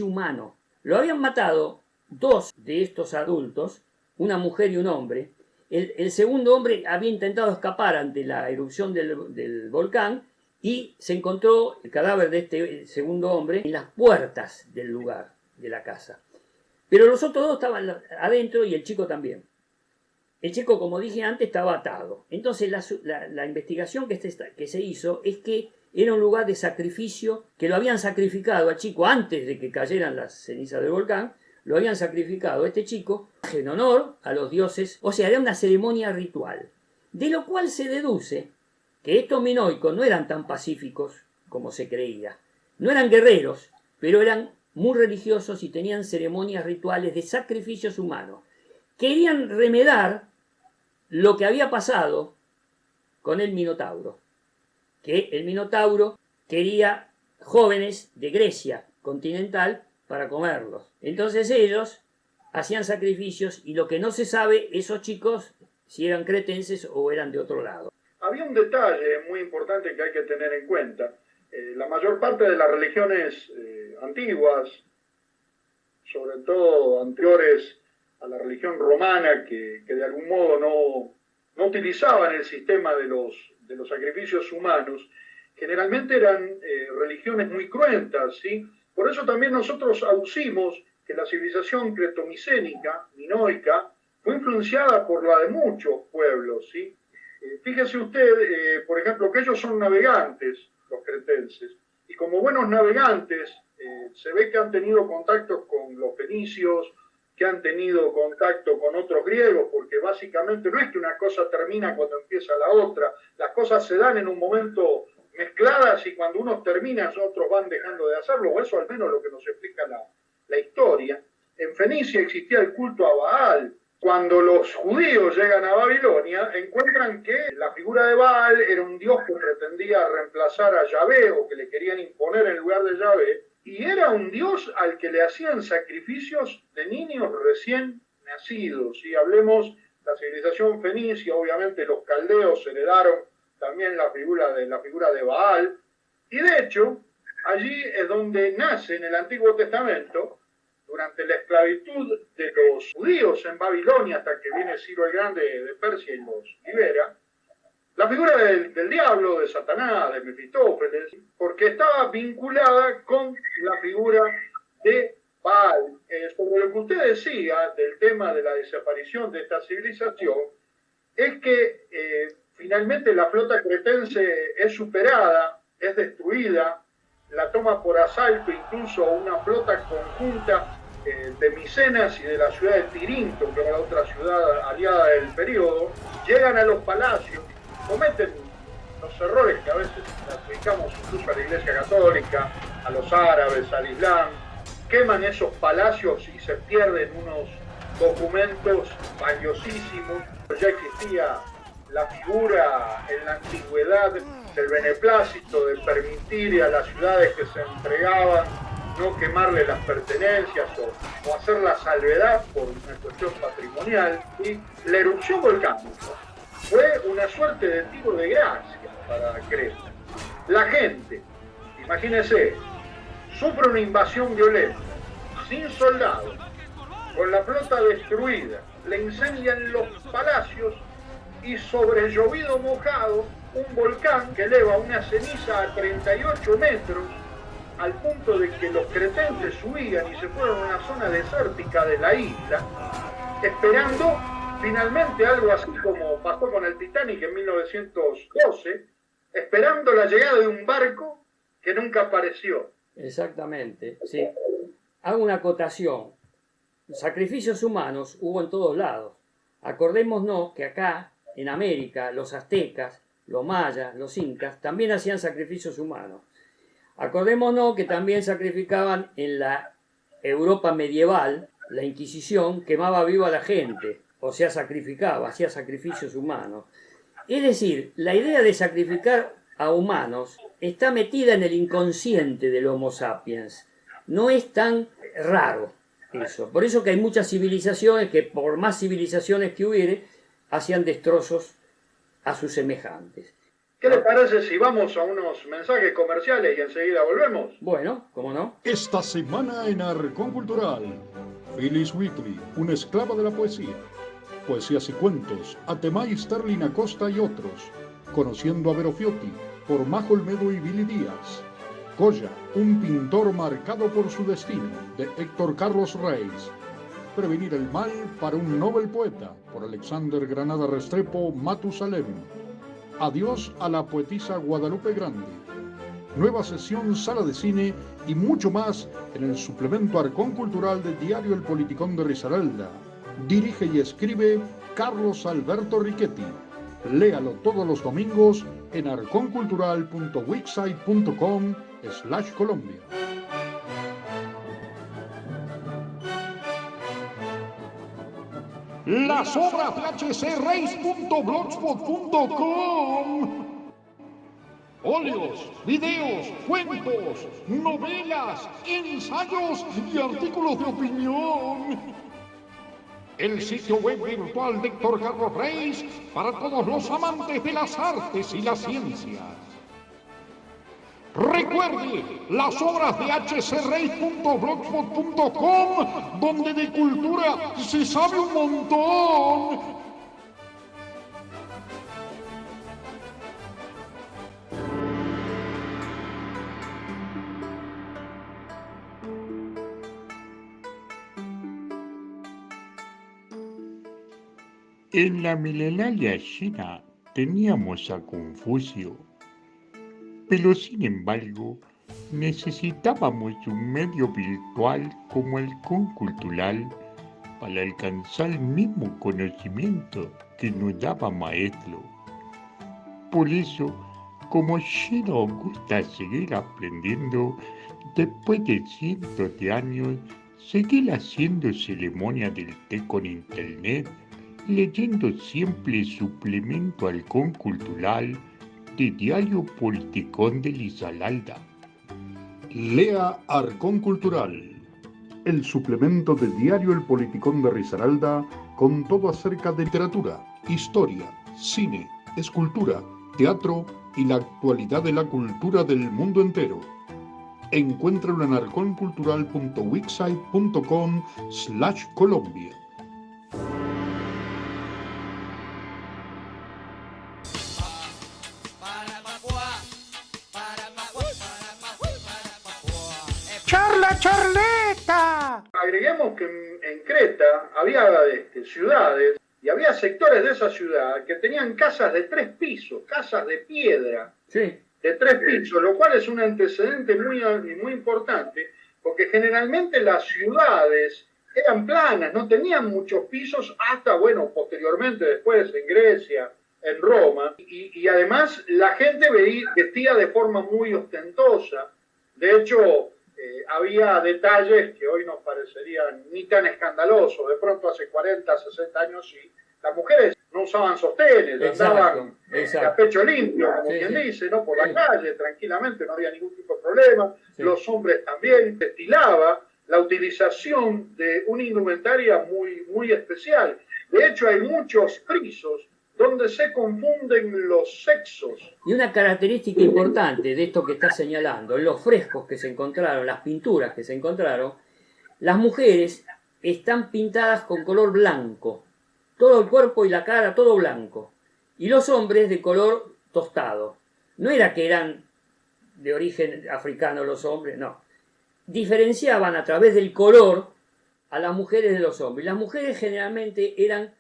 humano. Lo habían matado 2 de estos adultos, una mujer y un hombre. El segundo hombre había intentado escapar ante la erupción del volcán y se encontró el cadáver de este segundo hombre en las puertas del lugar, de la casa. Pero los otros 2 estaban adentro y el chico también. El chico, como dije antes, estaba atado. Entonces la investigación que se hizo es que era un lugar de sacrificio, que lo habían sacrificado al chico antes de que cayeran las cenizas del volcán, lo habían sacrificado a este chico en honor a los dioses, o sea, era una ceremonia ritual, de lo cual se deduce que estos minoicos no eran tan pacíficos como se creía, no eran guerreros, pero eran muy religiosos y tenían ceremonias rituales de sacrificios humanos. Querían remedar lo que había pasado con el Minotauro, que el Minotauro quería jóvenes de Grecia continental para comerlos. Entonces ellos hacían sacrificios y lo que no se sabe, esos chicos, si eran cretenses o eran de otro lado. Había un detalle muy importante que hay que tener en cuenta. La mayor parte de las religiones antiguas, sobre todo anteriores a la religión romana, que de algún modo no utilizaban el sistema de los sacrificios humanos, generalmente eran religiones muy cruentas, ¿sí? Por eso también nosotros aducimos que la civilización cretomicénica, minoica, fue influenciada por la de muchos pueblos, ¿sí? Fíjese usted, por ejemplo, que ellos son navegantes, los cretenses, y como buenos navegantes se ve que han tenido contactos con los fenicios, que han tenido contacto con otros griegos, porque básicamente no es que una cosa termina cuando empieza la otra, las cosas se dan en un momento mezcladas y cuando unos terminan otros van dejando de hacerlo, o eso al menos lo que nos explica la historia. En Fenicia existía el culto a Baal. Cuando los judíos llegan a Babilonia, encuentran que la figura de Baal era un dios que pretendía reemplazar a Yahvé o que le querían imponer en lugar de Yahvé, y era un dios al que le hacían sacrificios de niños recién nacidos. Si hablemos de la civilización fenicia, obviamente los caldeos heredaron también la figura de Baal, y de hecho, allí es donde nace en el Antiguo Testamento, durante la esclavitud de los judíos en Babilonia, hasta que viene Ciro el Grande de Persia y los libera, la figura del diablo, de Satanás, de Mefistófeles, porque estaba vinculada con la figura de Baal. Sobre lo que usted decía del tema de la desaparición de esta civilización, es que finalmente la flota cretense es superada, es destruida, la toma por asalto incluso una flota conjunta de Micenas y de la ciudad de Tirinto, que era la otra ciudad aliada del periodo, llegan a los palacios, cometen los errores que a veces aplicamos incluso a la Iglesia Católica, a los árabes, al Islam, queman esos palacios y se pierden unos documentos valiosísimos. Ya existía la figura en la antigüedad del beneplácito de permitir a las ciudades que se entregaban no quemarle las pertenencias o hacer la salvedad por una cuestión patrimonial. Y la erupción volcánica fue una suerte de tiro de gracia para Creta. La gente, imagínense, sufre una invasión violenta, sin soldados, con la flota destruida, le incendian los palacios y sobre llovido mojado, un volcán que eleva una ceniza a 38 metros, al punto de que los cretenses subían y se fueron a una zona desértica de la isla, esperando finalmente algo así como pasó con el Titanic en 1912, esperando la llegada de un barco que nunca apareció. Exactamente, sí. Hago una acotación. Sacrificios humanos hubo en todos lados. Acordémonos que acá, en América, los aztecas, los mayas, los incas, también hacían sacrificios humanos. Acordémonos que también sacrificaban en la Europa medieval, la Inquisición quemaba viva a la gente, o sea, sacrificaba, hacía sacrificios humanos. Es decir, la idea de sacrificar a humanos está metida en el inconsciente del Homo sapiens. No es tan raro eso. Por eso que hay muchas civilizaciones que, por más civilizaciones que hubiere, hacían destrozos a sus semejantes. ¿Qué le parece si vamos a unos mensajes comerciales y enseguida volvemos? Bueno, ¿cómo no? Esta semana en Arcón Cultural, Phyllis Wheatley, una esclava de la poesía. Poesías y cuentos, Atemay Sterling Acosta y otros. Conociendo a Vero Fiotti, por Majo Olmedo y Billy Díaz. Goya, un pintor marcado por su destino, de Héctor Carlos Reis. Prevenir el mal para un Nobel poeta, por Alexander Granada Restrepo, Matusalem. Adiós a la poetisa Guadalupe Grande. nueva sesión Sala de Cine y mucho más en el suplemento Arcón Cultural del diario El Politicón de Risaralda. Dirige y escribe Carlos Alberto Riquetti. Léalo todos los domingos en arconcultural.wixsite.com/Colombia. Las obras de hcreis.blogspot.com. Óleos, videos, cuentos, novelas, ensayos y artículos de opinión. El sitio web virtual de Héctor Carlos Reis para todos los amantes de las artes y las ciencias. Recuerde, las obras de hcreis.blogspot.com, donde de cultura se sabe un montón. En la milenaria China teníamos a Confucio, pero sin embargo necesitábamos un medio virtual como el Concultural para alcanzar el mismo conocimiento que nos daba maestro. Por eso, como China nos gusta seguir aprendiendo, después de cientos de años, seguir haciendo ceremonia del té con internet, leyendo siempre el suplemento al Concultural de Diario Politicón de Risaralda. Lea Arcón Cultural, el suplemento de diario El Politicón de Risaralda, con todo acerca de literatura, historia, cine, escultura, teatro y la actualidad de la cultura del mundo entero. Encuéntralo en arconcultural.wixsite.com/Colombia. ¡Charleta! Agreguemos que en Creta había ciudades y había sectores de esa ciudad que tenían casas de 3 pisos, casas de piedra, Sí. de 3 pisos, lo cual es un antecedente muy importante, porque generalmente las ciudades eran planas, no tenían muchos pisos hasta, bueno, posteriormente, después en Grecia, en Roma, y además la gente vestía de forma muy ostentosa. De hecho, había detalles que hoy nos parecerían ni tan escandalosos. De pronto hace 40, 60 años sí, las mujeres no usaban sostenes, andaban a pecho limpio, como quien dice, ¿no? Por la calle, tranquilamente, no había ningún tipo de problema. Los hombres también. Se estilaba la utilización de una indumentaria muy, muy especial. De hecho, hay muchos frisos donde se confunden los sexos. Y una característica importante de esto que está señalando, en los frescos que se encontraron, las pinturas que se encontraron, las mujeres están pintadas con color blanco, todo el cuerpo y la cara todo blanco, y los hombres de color tostado. No era que eran de origen africano los hombres, no. Diferenciaban a través del color a las mujeres de los hombres. Las mujeres generalmente eran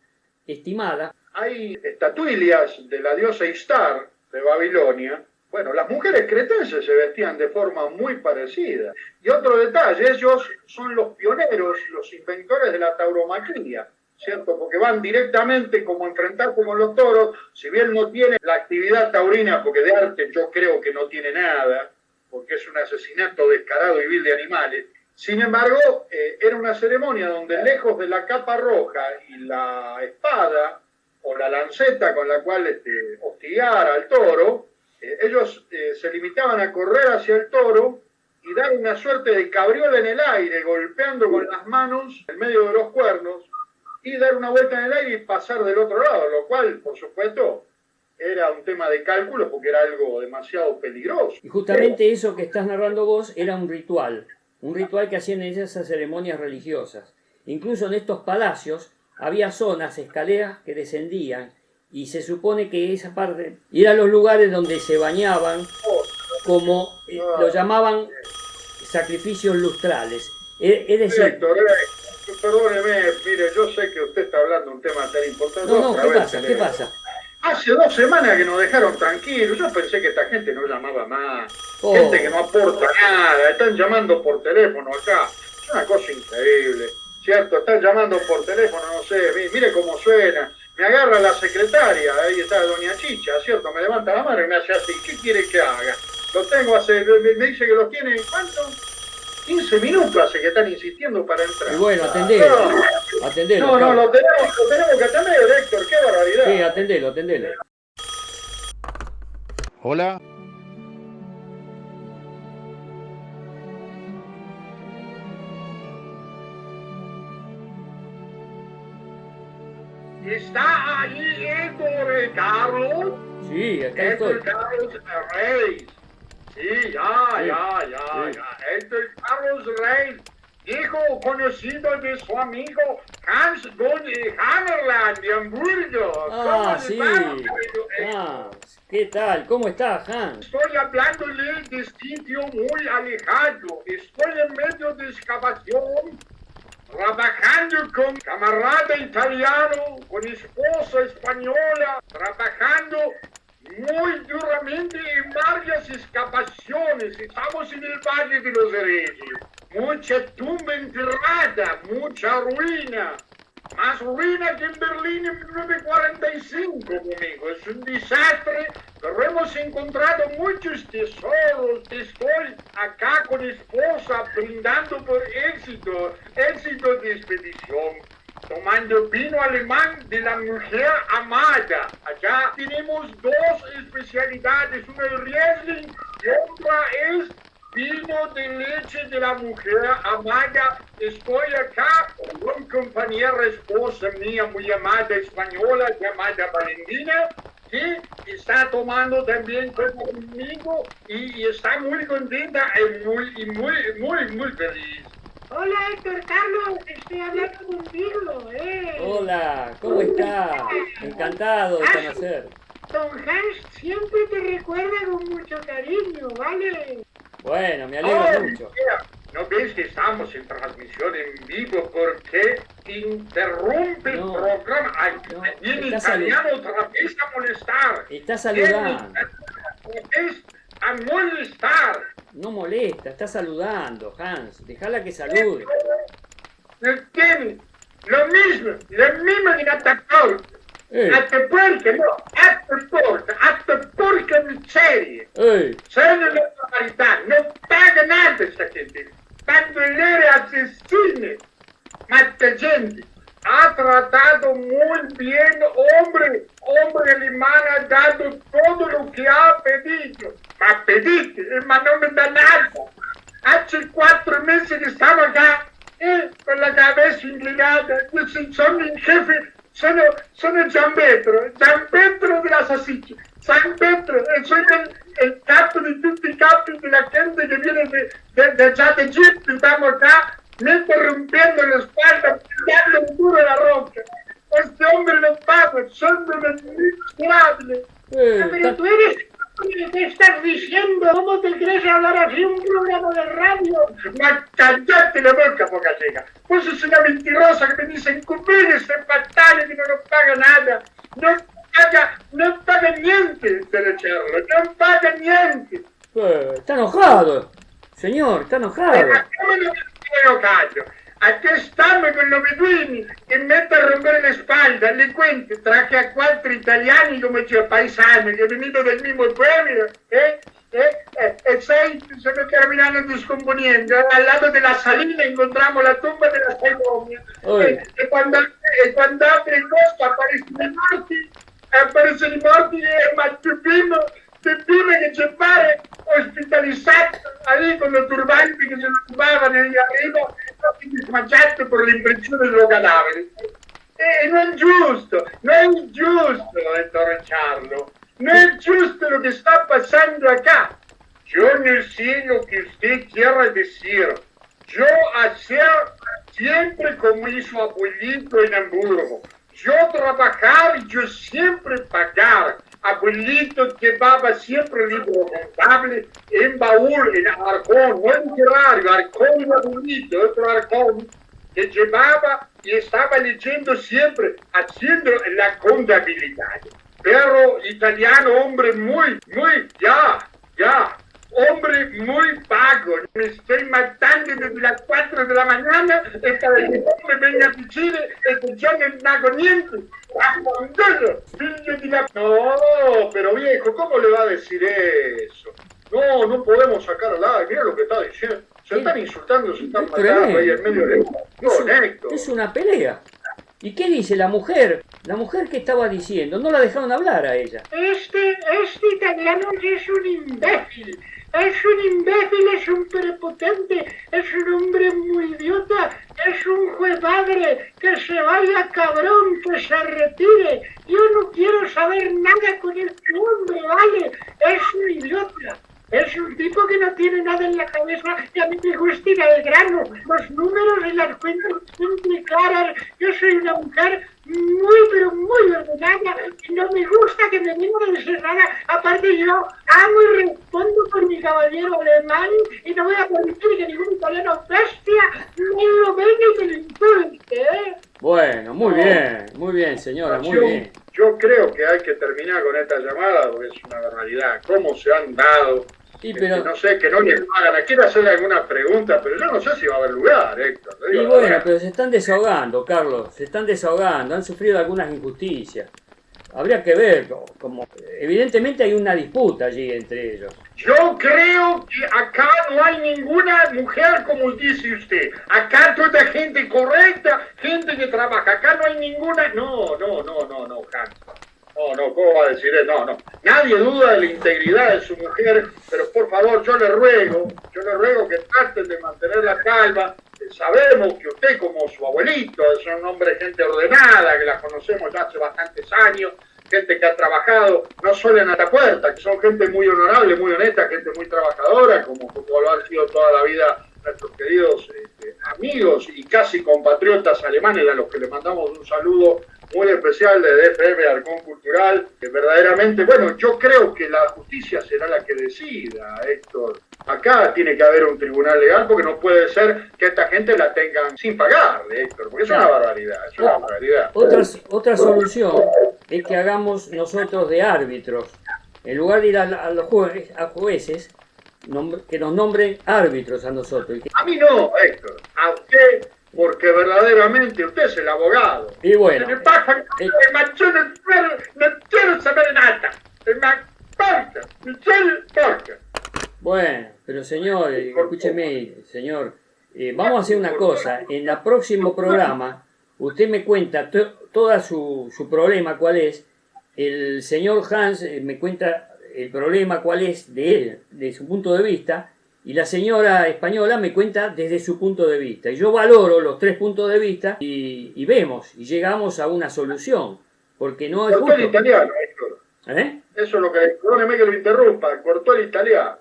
estimadas. Hay estatuillas de la diosa Ishtar de Babilonia. Bueno, las mujeres cretenses se vestían de forma muy parecida. Y otro detalle, ellos son los pioneros, los inventores de la tauromaquia, ¿cierto? Porque van directamente como a enfrentarse con los toros, si bien no tienen la actividad taurina, porque de arte yo creo que no tiene nada, porque es un asesinato descarado y vil de animales. Sin embargo, era una ceremonia donde lejos de la capa roja y la espada, o la lanceta con la cual hostigar al toro, ellos se limitaban a correr hacia el toro y dar una suerte de cabriola en el aire, golpeando con las manos en medio de los cuernos, y dar una vuelta en el aire y pasar del otro lado, lo cual, por supuesto, era un tema de cálculo porque era algo demasiado peligroso. Y justamente eso que estás narrando vos era un ritual que hacían en esas ceremonias religiosas. Incluso en estos palacios había zonas, escaleras que descendían, y se supone que esa parte eran los lugares donde se bañaban, como lo llamaban sacrificios lustrales. Es decir... Héctor, perdóneme, mire, yo sé que usted está hablando de un tema tan importante. No, ¿qué pasa? Hace 2 semanas que nos dejaron tranquilos. Yo pensé que esta gente no llamaba más. Oh. Gente que no aporta nada. Están llamando por teléfono acá. Es una cosa increíble. ¿Cierto? Están llamando por teléfono, no sé. Mire cómo suena. Me agarra la secretaria. Ahí está doña Chicha, ¿cierto? Me levanta la mano y me hace así. ¿Qué quiere que haga? Lo tengo hace... Me dice que los tiene... ¿Cuánto? 15 minutos hace que están insistiendo para entrar. Y bueno, atendelo. Atendelo. No, lo tenemos que atender, Héctor. ¡Qué barbaridad! Sí, atendelo. Hola. ¿Está ahí Héctor Carlos? Sí, acá estoy. Héctor Carlos Reyes. Sí, ya. Héctor Carlos Reyes, hijo conocido de su amigo Hans von Hammerland de Hamburgo. Ah, sí. Hans, ¿qué tal? ¿Cómo estás, Hans? Estoy hablándole de sitio muy alejado. Estoy en medio de excavación, trabajando con camarada italiano, con esposa española, trabajando muy duramente en varias excavaciones. Estamos en el Valle de los Herejes. Mucha tumba enterrada, mucha ruina. Más ruina que en Berlín en 1945, conmigo. Es un desastre, pero hemos encontrado muchos tesoros. Estoy acá con esposa brindando por éxito de expedición. Tomando vino alemán de la mujer amada. Allá tenemos 2 especialidades, una es Riesling y otra es vino de leche de la mujer amada. Estoy acá con una compañera esposa mía muy amada española llamada Valentina, que está tomando también conmigo y está muy contenta y muy feliz. Hola Héctor Carlos, estoy hablando contigo, Hola, ¿cómo estás? Encantado de conocer. Don Hans siempre te recuerda con mucho cariño, ¿vale? Bueno, me alegro mucho. Mira, ¿no ves que estamos en transmisión en vivo? ¿Por qué interrumpe el programa? Ay, viene italiano otra vez a molestar. Está saludando. Es a molestar. No molesta, está saludando, Hans. Déjala que salude. Tiene lo mismo que a te porca. A te porca miseria. Sono la normalità, non paga nada esta gente. Bandolere asesine, mata gente. Ha tratado muy bien, hombre alemán ha dado todo lo que ha pedido. Ma pedite, ma no me da nada. Hace 4 meses que estaba acá, con la cabeza inclinada. Yo sono il jefe, sono Gianpetro de la salsiccia. Gianpetro, soy el capo de tutti i capi de la gente que viene de Egipto, estamos acá. Me está rompiendo la espalda, pillando un duro la roca. Este hombre no paga, son miserables. Pero tú eres... ¿Qué estás diciendo? ¿Cómo te crees hablar así en un programa de radio? Ma cállate la boca, poca chica. Vos sos una mentirosa que me dice incumplire ese fatale que no paga nada. No paga niente, Tereciarlo, no paga niente. Está enojado. Señor, está enojado. Aquí estamos con los beduini che mette a rompere le spalle, le cuente, traje a 4 italiani come paesani che venuto del mismo pueblo, e 6 se me terminaron descomponiendo. Al lado de la salina encontramos la tumba de la Segovia. E quando apre il posto aparecen i morti, ma più prima che ci pare ospitalizzato lì con i turbanti che se lo trovavano lì arriva e smangiato per l'impressione dello cadavere. Non è giusto, Torrecharlo, no es justo lo que está pasando acá. Yo no sé lo que usted quiera decir. Yo hacer siempre como hizo abuelito en Hamburgo. Yo trabajar, yo siempre pagar. Abuelito llevaba siempre libro contable en baúl, en arcón, no en diario, arcón y abuelito, otro arcón que llevaba y estaba leyendo siempre, haciendo la contabilidad. perro italiano, hombre hombre muy vago. Me estoy matando desde las 4 de la mañana para que el hombre venga a decir que yo no hago niente. No, pero viejo, ¿cómo le va a decir eso? No podemos sacar al aire. Mira lo que está diciendo. Se están insultando, se están matando ahí en medio de... Es una pelea. ¿Y qué dice la mujer? La mujer que estaba diciendo, no la dejaron hablar a ella. Este italiano es un imbécil. Es un imbécil, es un prepotente, es un hombre muy idiota, es un juepadre, que se vaya cabrón, que se retire. Yo no quiero saber nada con este hombre, ¿vale? Es un idiota. Es un tipo que no tiene nada en la cabeza y a mí me gusta ir al grano. Los números y las cuentas siempre claras. Yo soy una mujer pero muy ordenada y no me gusta que me vengan a decir nada. Aparte yo amo y respondo por mi caballero alemán y no voy a permitir que ningún italiano bestia me lo venga y me lo insulte, ¿eh? Bueno, muy bien, señora, muy bien. Yo creo que hay que terminar con esta llamada porque es una barbaridad. ¿Cómo se han dado? No sé, que no le hagan. Quiero hacerle alguna pregunta, pero yo no sé si va a haber lugar, Héctor. Y bueno, pero se están desahogando, Carlos, se están desahogando, han sufrido algunas injusticias. Habría que ver, como evidentemente hay una disputa allí entre ellos. Yo creo que acá no hay ninguna mujer como dice usted. Acá toda gente correcta, gente que trabaja. Acá no hay ninguna... No, Hans. No, ¿cómo va a decir eso? No. Nadie duda de la integridad de su mujer, pero por favor, yo le ruego que traten de mantener la calma. Sabemos que usted, como su abuelito, es un hombre, gente ordenada, que la conocemos ya hace bastantes años, gente que ha trabajado no solo en Atapuerta, que son gente muy honorable, muy honesta, gente muy trabajadora, como lo han sido toda la vida nuestros queridos amigos y casi compatriotas alemanes, a los que les mandamos un saludo muy especial de FM Arcón Cultural, que verdaderamente, bueno, yo creo que la justicia será la que decida, Héctor. Acá tiene que haber un tribunal legal porque no puede ser que esta gente la tengan sin pagar, Héctor, porque es una barbaridad, Otra solución es que hagamos nosotros de árbitros, en lugar de ir a los jueces, que nos nombren árbitros a nosotros. A mí no, Héctor, a usted... Porque verdaderamente usted es el abogado. Y bueno. Yo no quiero saber nada. Bueno, pero señor, escúcheme, señor. Vamos a hacer una cosa. En el próximo programa, usted me cuenta todo su problema, cuál es. El señor Hans me cuenta el problema, cuál es de él, de su punto de vista. Y la señora española me cuenta desde su punto de vista. Y yo valoro los 3 puntos de vista y vemos, y llegamos a una solución. Porque no es justo. Cortó el italiano, Héctor. Eso es lo que... Perdóneme que lo interrumpa. Cortó el italiano.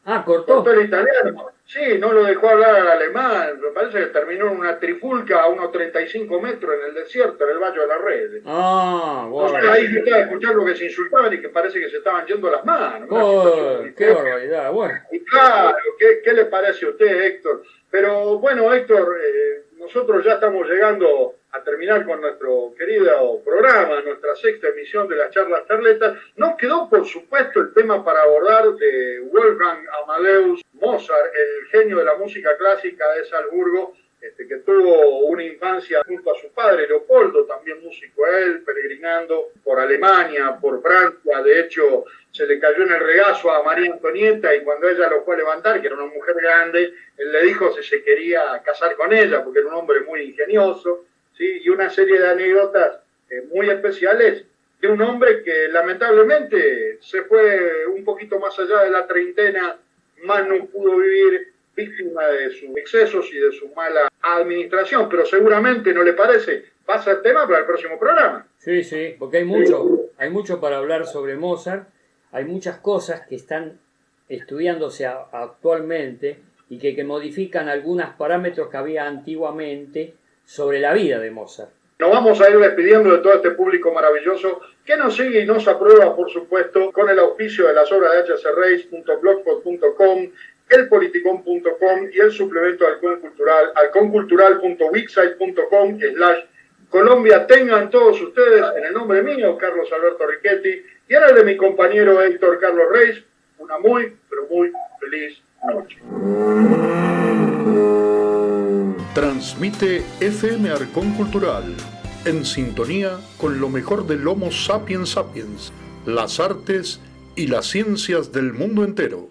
Ah, ¿cortó? Cortó el italiano. Sí, no lo dejó hablar al alemán. Me parece que terminó en una trifulca a unos 35 metros en el desierto, en el Valle de la Red. Ah, bueno. O sea, ahí estaba escuchando que se insultaban y que parece que se estaban yendo las manos. ¡Qué barbaridad! Bueno. Y claro, ¿qué le parece a usted, Héctor? Pero bueno, Héctor, nosotros ya estamos llegando a terminar con nuestro querido programa, nuestra 6ª emisión de las charlas charletas. Nos quedó, por supuesto, el tema para abordar de Wolfgang Amadeus Mozart, el genio de la música clásica de Salzburgo, que tuvo una infancia junto a su padre Leopoldo, también músico él, peregrinando por Alemania, por Francia. De hecho, se le cayó en el regazo a María Antonieta y cuando ella lo fue a levantar, que era una mujer grande, él le dijo si se quería casar con ella, porque era un hombre muy ingenioso, ¿sí? Y una serie de anécdotas muy especiales de un hombre que lamentablemente se fue un poquito más allá de la treintena, más no pudo vivir, víctima de sus excesos y de su mala administración, pero seguramente, ¿no le parece? Pasa el tema para el próximo programa. Sí, porque hay mucho para hablar sobre Mozart, hay muchas cosas que están estudiándose actualmente y que modifican algunos parámetros que había antiguamente sobre la vida de Mozart. Nos vamos a ir despidiendo de todo este público maravilloso que nos sigue y nos aprueba, por supuesto, con el auspicio de las obras de hcreis.blogspot.com, elpoliticon.com y el suplemento Halcón Cultural, halconcultural.wixsite.com/ Colombia tengan todos ustedes, en el nombre mío, Carlos Alberto Riquetti, y en el de mi compañero Héctor Carlos Reis, una muy, pero muy feliz noche. Transmite FM Arcón Cultural, en sintonía con lo mejor del Homo sapiens sapiens, las artes y las ciencias del mundo entero.